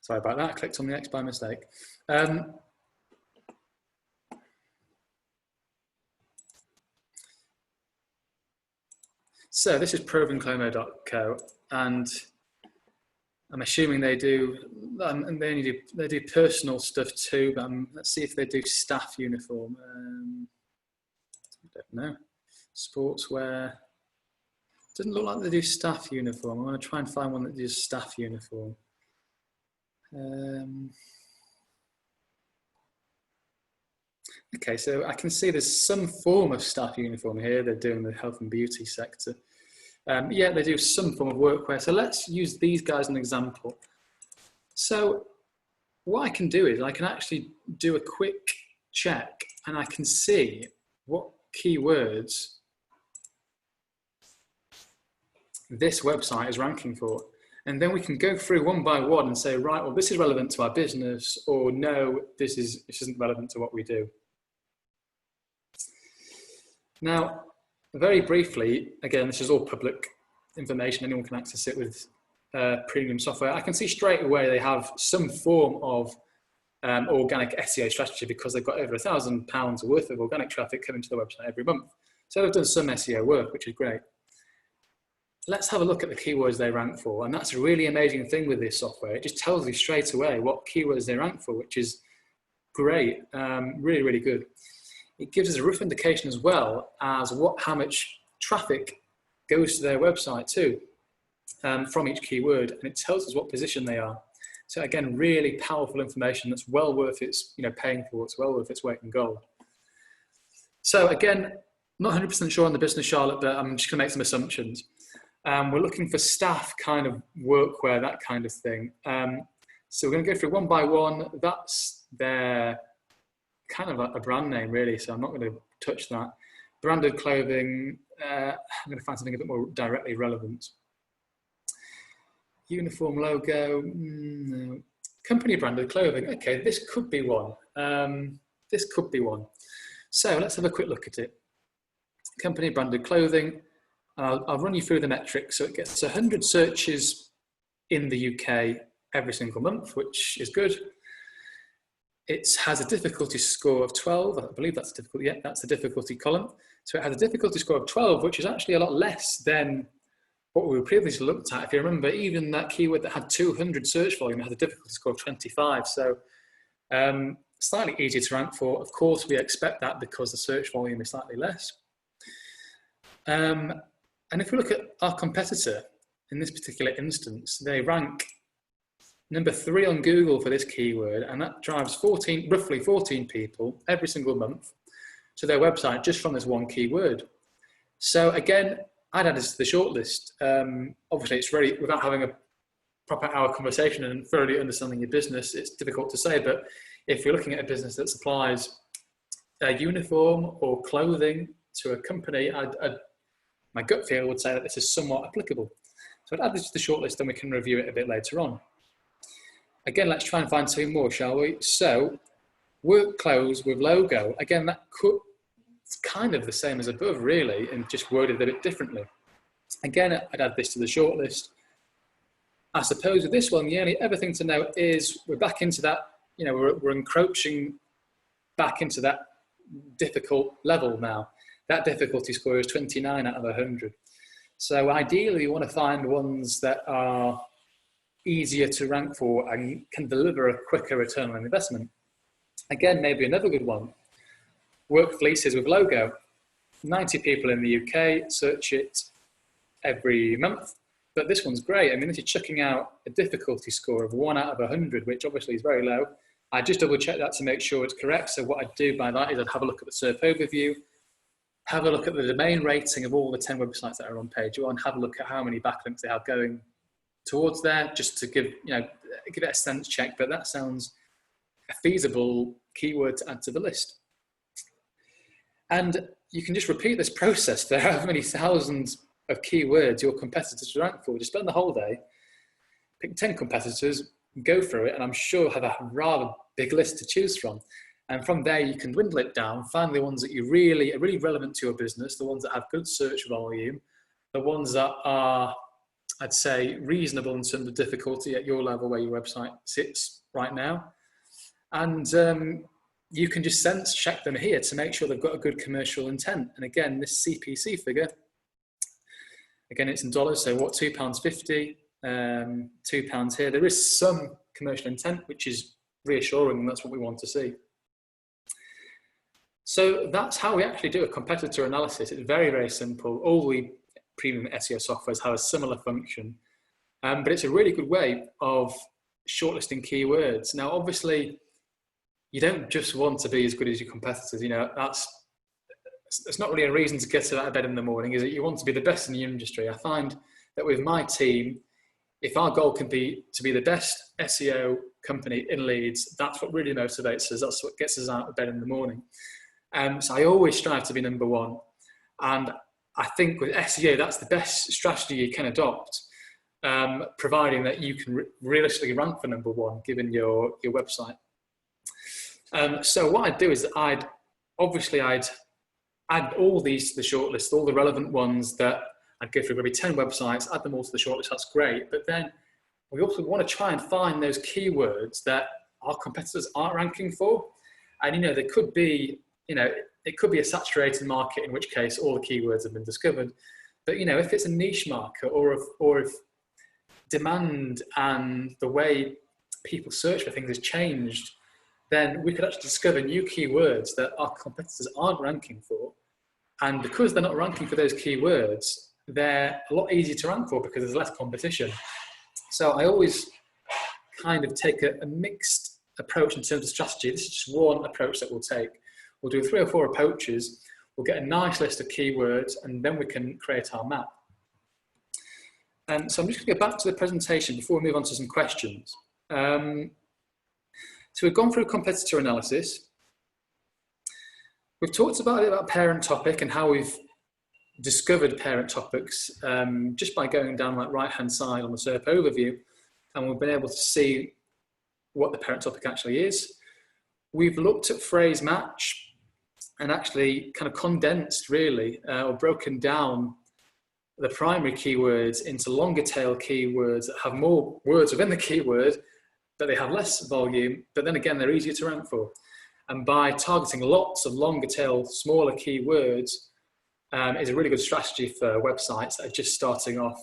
Sorry about that, I clicked on the X by mistake. So this is provenclomo.co, and I'm assuming they do, and they do personal stuff too, but let's see if they do staff uniform. I don't know. Sportswear. Doesn't look like they do staff uniform. I'm going to try and find one that does staff uniform. Okay, so I can see there's some form of staff uniform here. They're doing the health and beauty sector. Yeah, they do some form of workwear. So let's use these guys as an example. So what I can do is I can actually do a quick check, and I can see what keywords this website is ranking for. And then we can go through one by one and say, right, well, this is relevant to our business, or no, this isn't relevant to what we do. Now, very briefly, again, this is all public information. Anyone can access it with premium software. I can see straight away they have some form of organic SEO strategy, because they've got over £1,000 worth of organic traffic coming to the website every month. So they've done some SEO work, which is great. Let's have a look at the keywords they rank for. And that's a really amazing thing with this software. It just tells you straight away what keywords they rank for, which is great, really, really good. It gives us a rough indication as well as how much traffic goes to their website too, from each keyword, and it tells us what position they are. So again, really powerful information that's well worth its paying for. It's well worth its weight in gold. So again, not 100% sure on the business, Charlotte, but I'm just going to make some assumptions. We're looking for staff kind of workwear, that kind of thing. So we're going to go through one by one. That's their kind of a brand name, really, so I'm not going to touch that. Branded clothing, I'm going to find something a bit more directly relevant. Uniform logo, no. Company branded clothing, okay, this could be one. This could be one. So let's have a quick look at it. Company branded clothing. I'll run you through the metrics. So it gets 100 searches in the UK every single month, which is good. It has a difficulty score of 12. I believe that's difficult. Yeah, that's the difficulty column. So it has a difficulty score of 12, which is actually a lot less than what we previously looked at. If you remember, even that keyword that had 200 search volume had a difficulty score of 25. So slightly easier to rank for. Of course, we expect that because the search volume is slightly less. And if we look at our competitor in this particular instance, they rank number 3 on Google for this keyword, and that drives roughly 14 people every single month to their website just from this one keyword. So again, I'd add this to the shortlist. Obviously, it's really, without having a proper hour conversation and thoroughly understanding your business, it's difficult to say, but if you're looking at a business that supplies a uniform or clothing to a company, my gut feel would say that this is somewhat applicable. So I'd add this to the shortlist and we can review it a bit later on. Again, let's try and find 2 more, shall we? So, work clothes with logo. Again, it's kind of the same as above, really, and just worded a bit differently. Again, I'd add this to the shortlist. I suppose with this one, the only other thing to note is we're back into that, we're encroaching back into that difficult level now. That difficulty score is 29 out of 100. So ideally, you want to find ones that are easier to rank for and can deliver a quicker return on investment. Again, maybe another good one. Work fleeces with logo. 90 people in the UK search it every month, but this one's great. I mean, this is chucking out a difficulty score of 1 out of 100, which obviously is very low. I just double check that to make sure it's correct. So what I'd do by that is I'd have a look at the SERP overview, have a look at the domain rating of all the 10 websites that are on page 1, have a look at how many backlinks they have going towards there, just to give it a sense check. But that sounds a feasible keyword to add to the list. And you can just repeat this process for how many thousands of keywords your competitors rank for. Just spend the whole day, pick 10 competitors, go through it, and I'm sure you'll have a rather big list to choose from. And from there, you can dwindle it down, find the ones that are really relevant to your business, the ones that have good search volume, the ones that are, I'd say, reasonable in terms of difficulty at your level where your website sits right now. And you can just sense check them here to make sure they've got a good commercial intent. And again, this CPC figure, again, it's in dollars. So what, £2.50, £2 here. There is some commercial intent, which is reassuring, and that's what we want to see. So that's how we actually do a competitor analysis. It's very simple. All the premium SEO softwares have a similar function, but it's a really good way of shortlisting keywords. Now, obviously, you don't just want to be as good as your competitors. You know, that's not really a reason to get out of bed in the morning, is that you want to be the best in the industry. I find that with my team, if our goal can be to be the best SEO company in Leeds, that's what really motivates us. That's what gets us out of bed in the morning. So I always strive to be number one. And I think with SEO, that's the best strategy you can adopt, providing that you can realistically rank for number one, given your website. So what I'd do is I'd add all these to the shortlist, all the relevant ones that I'd go through maybe 10 websites, add them all to the shortlist. That's great. But then we also want to try and find those keywords that our competitors aren't ranking for. And, they could be, it could be a saturated market, in which case all the keywords have been discovered. But, if it's a niche market, or if demand and the way people search for things has changed, then we could actually discover new keywords that our competitors aren't ranking for. And because they're not ranking for those keywords, they're a lot easier to rank for because there's less competition. So I always kind of take a mixed approach in terms of strategy. This is just one approach that we'll take. We'll do 3 or 4 approaches. We'll get a nice list of keywords, and then we can create our map. So I'm just going to go back to the presentation before we move on to some questions. So we've gone through competitor analysis. We've talked about parent topic and how we've discovered parent topics just by going down that right-hand side on the SERP overview, and we've been able to see what the parent topic actually is. We've looked at phrase match and actually kind of condensed really, or broken down the primary keywords into longer tail keywords that have more words within the keyword, but they have less volume, but then again, they're easier to rank for. And by targeting lots of longer tail, smaller keywords is a really good strategy for websites that are just starting off.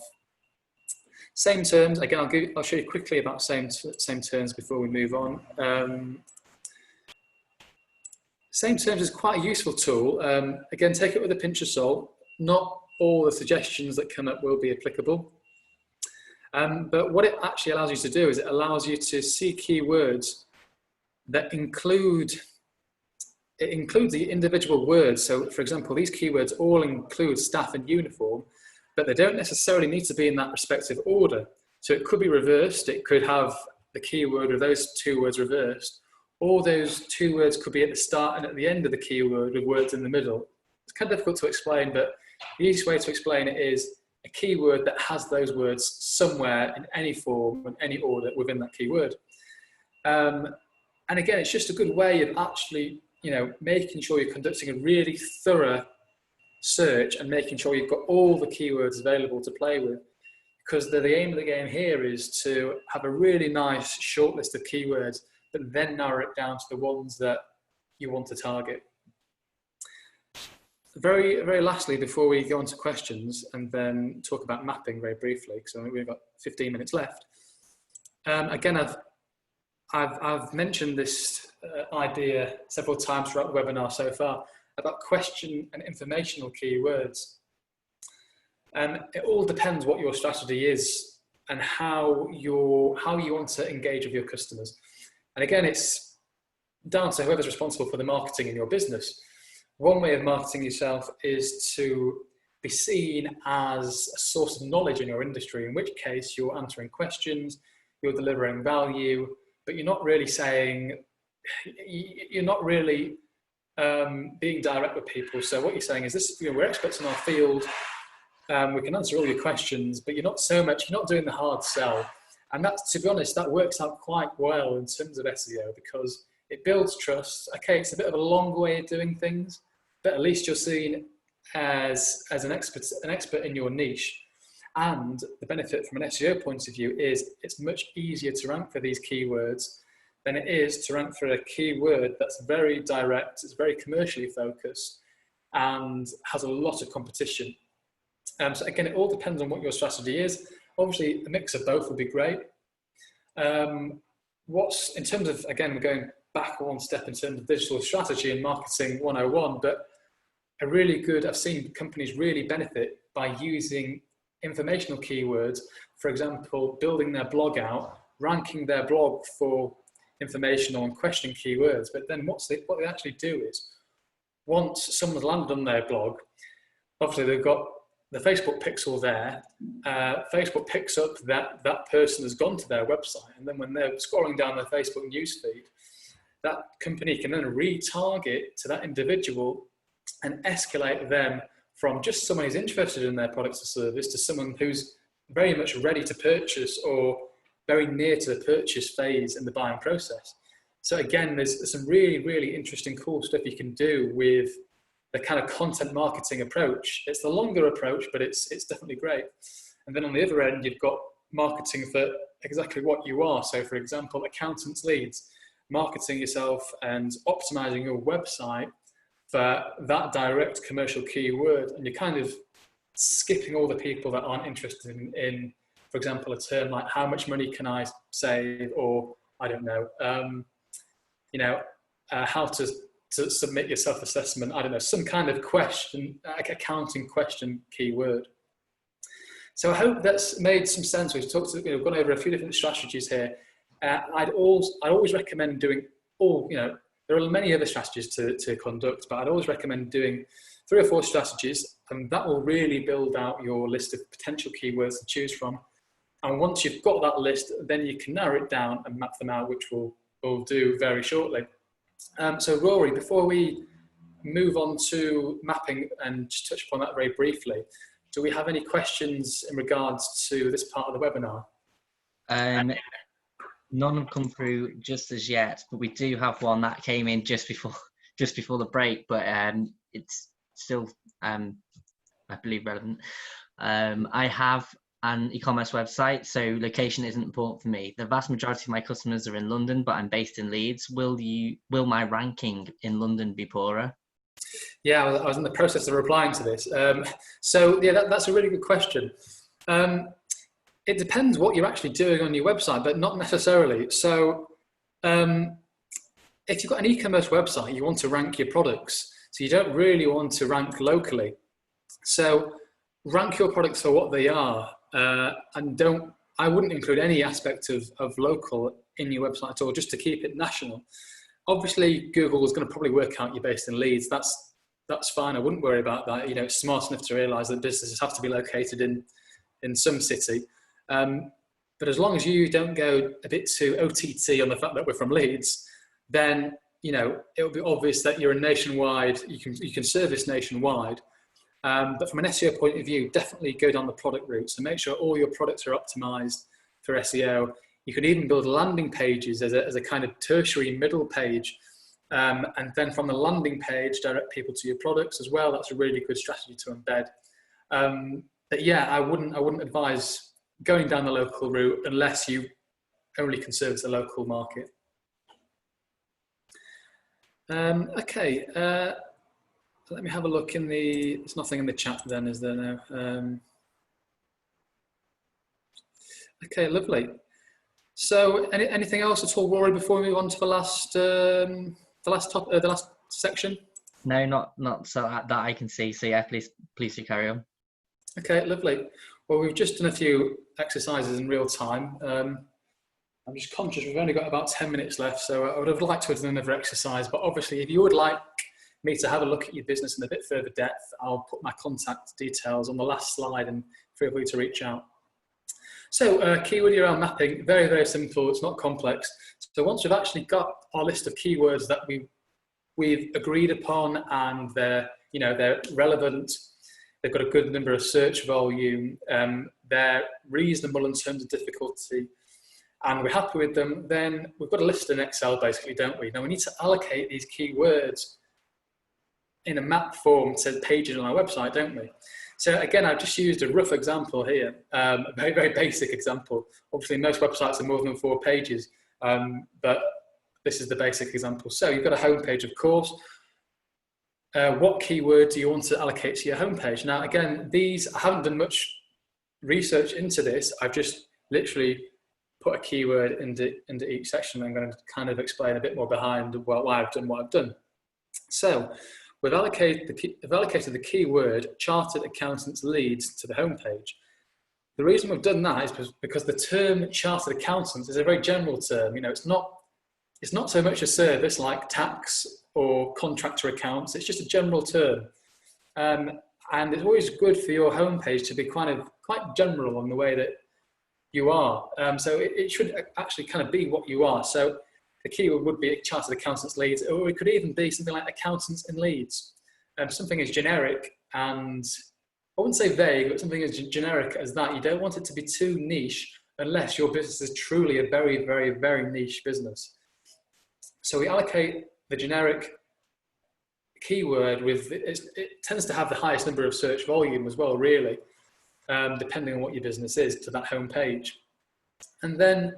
Same terms, again, I'll show you quickly about same terms before we move on. Same terms is quite a useful tool. Again, take it with a pinch of salt. Not all the suggestions that come up will be applicable. But what it actually allows you to do is it allows you to see keywords that includes the individual words. So for example, these keywords all include staff and uniform, but they don't necessarily need to be in that respective order. So it could be reversed. It could have the keyword of those 2 words reversed, or those 2 words could be at the start and at the end of the keyword with words in the middle. It's kind of difficult to explain, but the easiest way to explain it is a keyword that has those words somewhere in any form, in any order within that keyword. And again, it's just a good way of actually, making sure you're conducting a really thorough search and making sure you've got all the keywords available to play with. Because the aim of the game here is to have a really nice short list of keywords, but then narrow it down to the ones that you want to target. Very lastly, before we go on to questions and then talk about mapping very briefly, because I think we've got 15 minutes left. Again, I've mentioned this idea several times throughout the webinar so far about question and informational keywords. It all depends what your strategy is and how you want to engage with your customers. And again, it's down to whoever's responsible for the marketing in your business. One way of marketing yourself is to be seen as a source of knowledge in your industry, in which case you're answering questions, you're delivering value, but you're not really saying, you're not really being direct with people. So what you're saying is this, we're experts in our field, we can answer all your questions, but you're not doing the hard sell. And that's, to be honest, that works out quite well in terms of SEO because it builds trust. Okay, it's a bit of a long way of doing things, but at least you're seen as an expert in your niche. And the benefit from an SEO point of view is it's much easier to rank for these keywords than it is to rank for a keyword that's very direct, it's very commercially focused, and has a lot of competition. So again, it all depends on what your strategy is. Obviously, a mix of both would be great. In terms of, again, we're going back one step in terms of digital strategy and marketing 101, but I've seen companies really benefit by using informational keywords. For example, building their blog out, ranking their blog for informational and questioning keywords. But then what they actually do is, once someone's landed on their blog, obviously they've got the Facebook pixel there. Facebook picks up that person has gone to their website, and then when they're scrolling down their Facebook newsfeed, that company can then retarget to that individual and escalate them from just someone who's interested in their products or service to someone who's very much ready to purchase or very near to the purchase phase in the buying process. So again, there's some really, really interesting, cool stuff you can do with the kind of content marketing approach. It's the longer approach, but it's definitely great. And then on the other end, you've got marketing for exactly what you are. So for example, accountants leads, marketing yourself and optimizing your website for that direct commercial keyword. And you're kind of skipping all the people that aren't interested in, for example, a term like how much money can I save, or I don't know, how to submit your self-assessment, I don't know, some kind of question, like accounting question keyword. So I hope that's made some sense. We've gone over a few different strategies here. I'd always recommend doing there are many other strategies to conduct, but I'd always recommend doing 3 or 4 strategies, and that will really build out your list of potential keywords to choose from. And once you've got that list, then you can narrow it down and map them out, which we'll do very shortly. So Rory, before we move on to mapping and just touch upon that very briefly, do we have any questions in regards to this part of the webinar? None have come through just as yet, but we do have one that came in just before the break, but it's still, I believe, relevant. I have an e-commerce website, so location isn't important for me. The vast majority of my customers are in London, but I'm based in Leeds. Will my ranking in London be poorer? Yeah, I was in the process of replying to this. So yeah, that's a really good question. It depends what you're actually doing on your website, but not necessarily. So if you've got an e-commerce website, you want to rank your products. So you don't really want to rank locally. So rank your products for what they are. And I wouldn't include any aspect of local in your website at all, just to keep it national. Obviously, Google is going to probably work out you're based in Leeds. That's fine. I wouldn't worry about that. It's smart enough to realise that businesses have to be located in some city. But as long as you don't go a bit too OTT on the fact that we're from Leeds, then it'll be obvious that you're a nationwide. You can service nationwide. But from an SEO point of view, definitely go down the product route. So make sure all your products are optimized for SEO. You could even build landing pages as a kind of tertiary middle page. And then from the landing page, direct people to your products as well. That's a really good strategy to embed. But yeah, I wouldn't advise going down the local route unless you only can service the local market. Okay. Let me have a look there's nothing in the chat then, is there now? Okay, lovely. So anything else at all, Rory, before we move on to the last section? No, not so that I can see. So yeah, please do carry on. Okay, lovely. Well, we've just done a few exercises in real time. I'm just conscious we've only got about 10 minutes left, so I would have liked to have done another exercise, but obviously if you would like me to have a look at your business in a bit further depth, I'll put my contact details on the last slide and feel free to reach out. So keyword URL mapping, very, very simple, it's not complex. So once we've actually got our list of keywords that we've agreed upon and they're relevant, they've got a good number of search volume, they're reasonable in terms of difficulty, and we're happy with them, then we've got a list in Excel basically, don't we? Now we need to allocate these keywords in a map form to pages on our website, don't we? So again, I've just used a rough example here, a very, very basic example. Obviously most websites are more than 4 pages, but this is the basic example. So you've got a homepage, of course. What keyword do you want to allocate to your homepage? Now again, I haven't done much research into this. I've just literally put a keyword into each section. I'm going to kind of explain a bit more behind why I've done what I've done. So we've allocated the keyword chartered accountants leads to the homepage. The reason we've done that is because the term chartered accountants is a very general term. It's not so much a service like tax or contractor accounts. It's just a general term, and it's always good for your homepage to be quite general in the way that you are. So it should actually kind of be what you are. So the keyword would be chartered accountants leads, or it could even be something like accountants in leads. Something as generic and I wouldn't say vague, but something as generic as that. You don't want it to be too niche unless your business is truly a very, very, very niche business. So we allocate the generic keyword it tends to have the highest number of search volume as well, really, depending on what your business is, to that home page. And then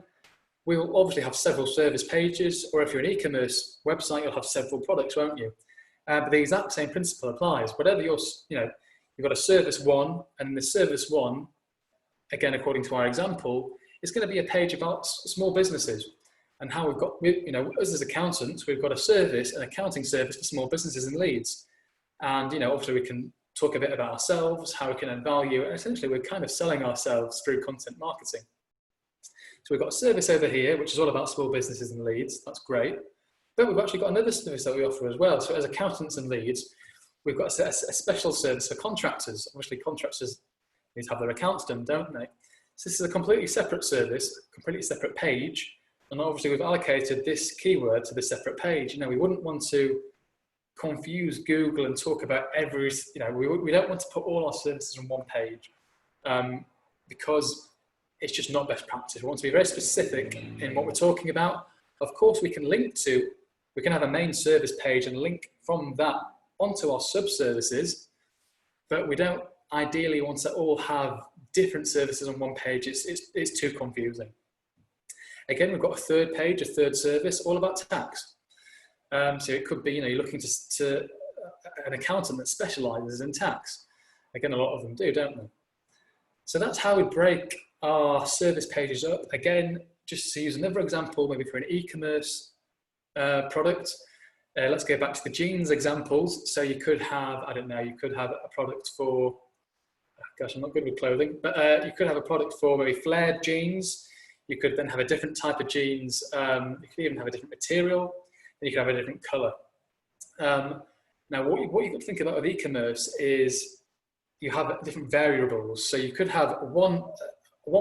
we will obviously have several service pages, or if you're an e-commerce website, you'll have several products, won't you? But the exact same principle applies. Whatever you've got a service 1, and the service 1, again, according to our example, is going to be a page about small businesses and how we've got, us as accountants, we've got a service, an accounting service for small businesses in Leeds. And, obviously we can talk a bit about ourselves, how we can add value, and essentially we're kind of selling ourselves through content marketing. So we've got a service over here, which is all about small businesses in Leeds. That's great. But we've actually got another service that we offer as well. So as accountants in Leeds, we've got a special service for contractors. Obviously contractors need to have their accounts done, don't they? So this is a completely separate service, completely separate page. And obviously we've allocated this keyword to this separate page. We wouldn't want to confuse Google and talk about every, we don't want to put all our services on one page because it's just not best practice. We want to be very specific in what we're talking about. Of course, we can have a main service page and link from that onto our sub-services, but we don't ideally want to all have different services on one page. It's too confusing. Again, we've got a third page, a third service, all about tax. So it could be, you're looking to an accountant that specializes in tax. Again, a lot of them do, don't they? So that's how we break our service pages up. Again, just to use another example, maybe for an e-commerce product, let's go back to the jeans examples. So you could have, you could have a product for, gosh, I'm not good with clothing, but you could have a product for maybe flared jeans. You could then have a different type of jeans. You could even have a different material. And you could have a different color. Now, what you've got to think about with e-commerce is you have different variables. So you could have one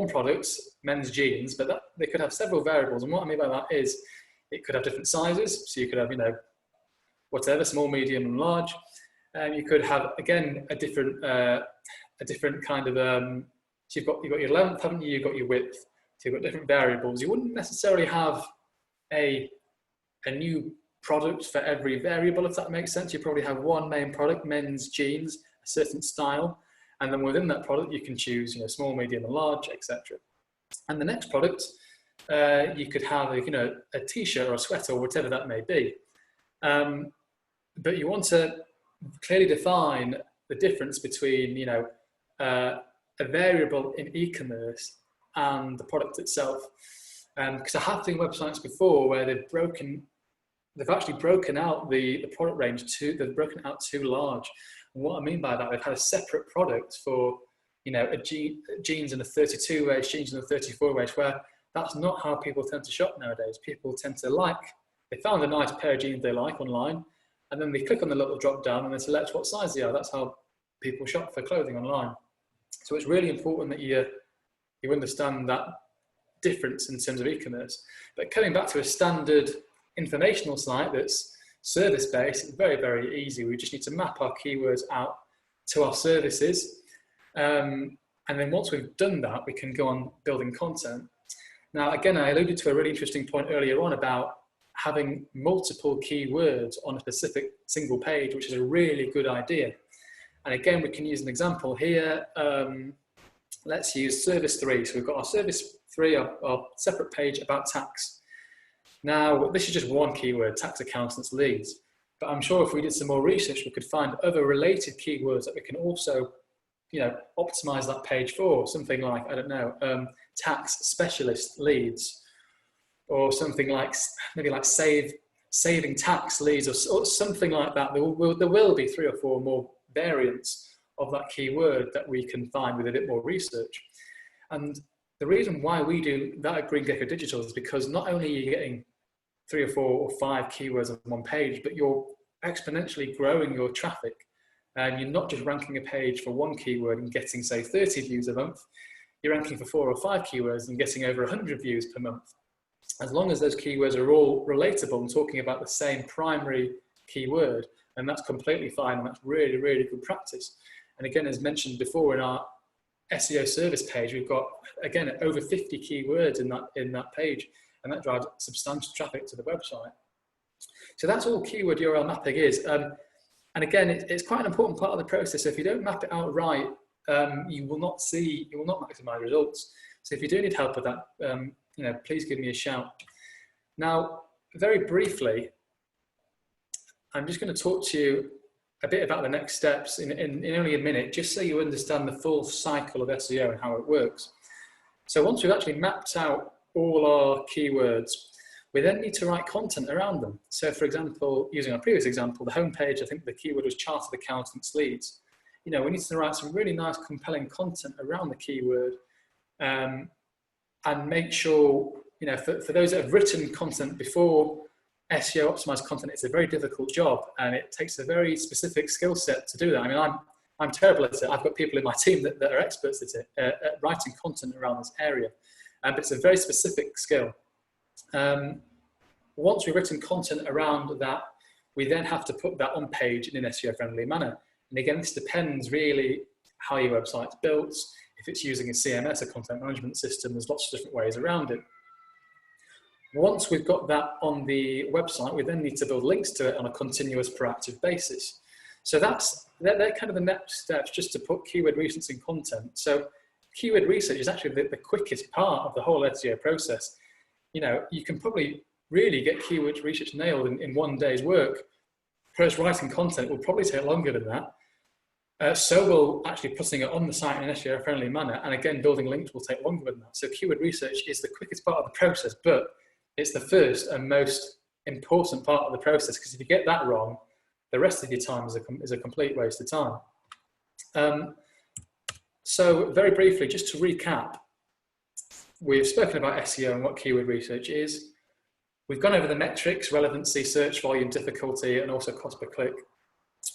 product, men's jeans, but they could have several variables. And what I mean by that is it could have different sizes. So you could have, whatever, small, medium, and large. You could have, again, a different kind of, so you've got your length, haven't you? You've got your width. So you've got different variables. You wouldn't necessarily have a new product for every variable, if that makes sense. You probably have one main product, men's jeans, a certain style. And then within that product, you can choose, small, medium, and large, etc. And the next product, you could have, a t-shirt or a sweater or whatever that may be. But you want to clearly define the difference between, a variable in e-commerce and the product itself. Because I have seen websites before where they've actually broken out the product range they've broken it out too large. And what I mean by that, they've had a separate product for, jeans in a 32 waist, jeans in a 34 waist, where that's not how people tend to shop nowadays. People tend to they found a nice pair of jeans they like online, and then they click on the little drop down and they select what size they are. That's how people shop for clothing online. So it's really important that you understand that difference in terms of e-commerce. But coming back to a standard informational site that's service-based, it's very, very easy. We just need to map our keywords out to our services. And then once we've done that, we can go on building content. Now, again, I alluded to a really interesting point earlier on about having multiple keywords on a specific single page, which is a really good idea. And again, we can use an example here. Let's use service 3. So we've got our service 3, our separate page about tax. Now, this is just one keyword, tax accountants leads. But I'm sure if we did some more research, we could find other related keywords that we can also, optimize that page for. Something like, I don't know, tax specialist leads, or something like maybe like saving tax leads, or something like that. There will be 3 or 4 more variants of that keyword that we can find with a bit more research. And the reason why we do that at Green Gecko Digital is because not only are you getting 3 or 4 or 5 keywords on one page, but you're exponentially growing your traffic. And you're not just ranking a page for one keyword and getting, say, 30 views a month. You're ranking for 4 or 5 keywords and getting over 100 views per month. As long as those keywords are all relatable and talking about the same primary keyword, and that's completely fine, and that's really, really good practice. And again, as mentioned before, in our SEO service page, we've got, again, over 50 keywords in that page, and that drives substantial traffic to the website. So that's all keyword URL mapping is. And again, it's quite an important part of the process. So if you don't map it out right, you will not maximize results. So if you do need help with that, please give me a shout. Now, very briefly, I'm just going to talk to you a bit about the next steps in only a minute, just so you understand the full cycle of SEO and how it works. So once we've actually mapped out all our keywords, we then need to write content around them. So for example, using our previous example, the homepage, I think the keyword was chartered accountants leads. We need to write some really nice, compelling content around the keyword, and make sure, for those that have written content before, SEO optimized content, it's a very difficult job, and it takes a very specific skill set to do that. I mean, I'm terrible at it. I've got people in my team that are experts at it, at writing content around this area, but it's a very specific skill. Once we've written content around that, we then have to put that on page in an SEO friendly manner. And again, this depends really how your website's built. If it's using a CMS, a content management system, there's lots of different ways around it. Once we've got that on the website, we then need to build links to it on a continuous proactive basis. So they're kind of the next steps, just to put keyword research in content. So keyword research is actually the quickest part of the whole SEO process. You can probably really get keyword research nailed in one day's work. Whereas writing content will probably take longer than that. So will actually putting it on the site in an SEO friendly manner. And again, building links will take longer than that. So keyword research is the quickest part of the process, but it's the first and most important part of the process, because if you get that wrong, the rest of your time is a complete waste of time. So very briefly, just to recap, we've spoken about SEO and what keyword research is. We've gone over the metrics, relevancy, search volume, difficulty, and also cost per click.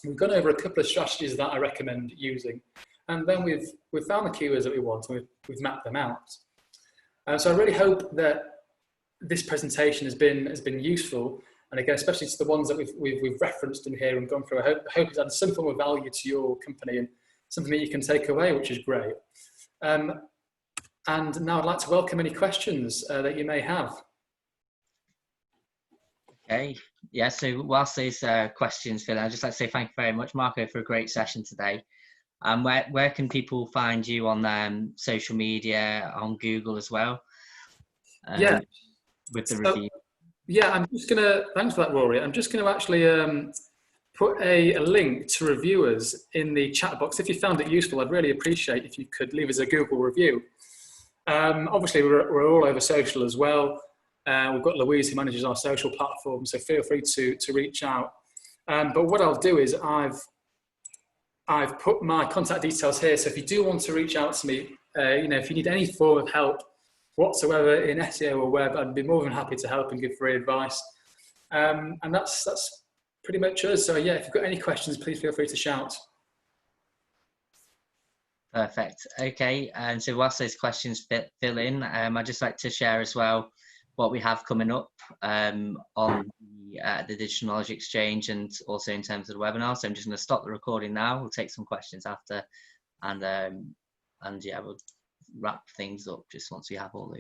We've gone over a couple of strategies that I recommend using. And then we've found the keywords that we want, and we've mapped them out. So I really hope that this presentation has been useful, and again, especially to the ones that we've referenced in here and gone through. I hope it's added some form of value to your company and something that you can take away, which is great. And now I'd like to welcome any questions that you may have. Okay, yeah, so whilst those questions fill in, I'd just like to say thank you very much, Marco, for a great session today. Where can people find you on social media, on Google as well? With the review. Yeah, I'm just gonna, thanks for that, Rory. I'm just gonna actually put a link to reviewers in the chat box. If you found it useful, I'd really appreciate if you could leave us a Google review. Obviously, we're all over social as well. We've got Louise who manages our social platform, so feel free to reach out. But what I'll do is I've put my contact details here. So if you do want to reach out to me, if you need any form of help whatsoever in SEO or web, I'd be more than happy to help and give free advice. And that's pretty much us. So yeah, if you've got any questions, please feel free to shout. Perfect. Okay, and so whilst those questions fill in, I'd just like to share as well what we have coming up on the Digital Knowledge Exchange and also in terms of the webinar. So I'm just going to stop the recording now. We'll take some questions after, and yeah, we'll wrap things up just once we have all those.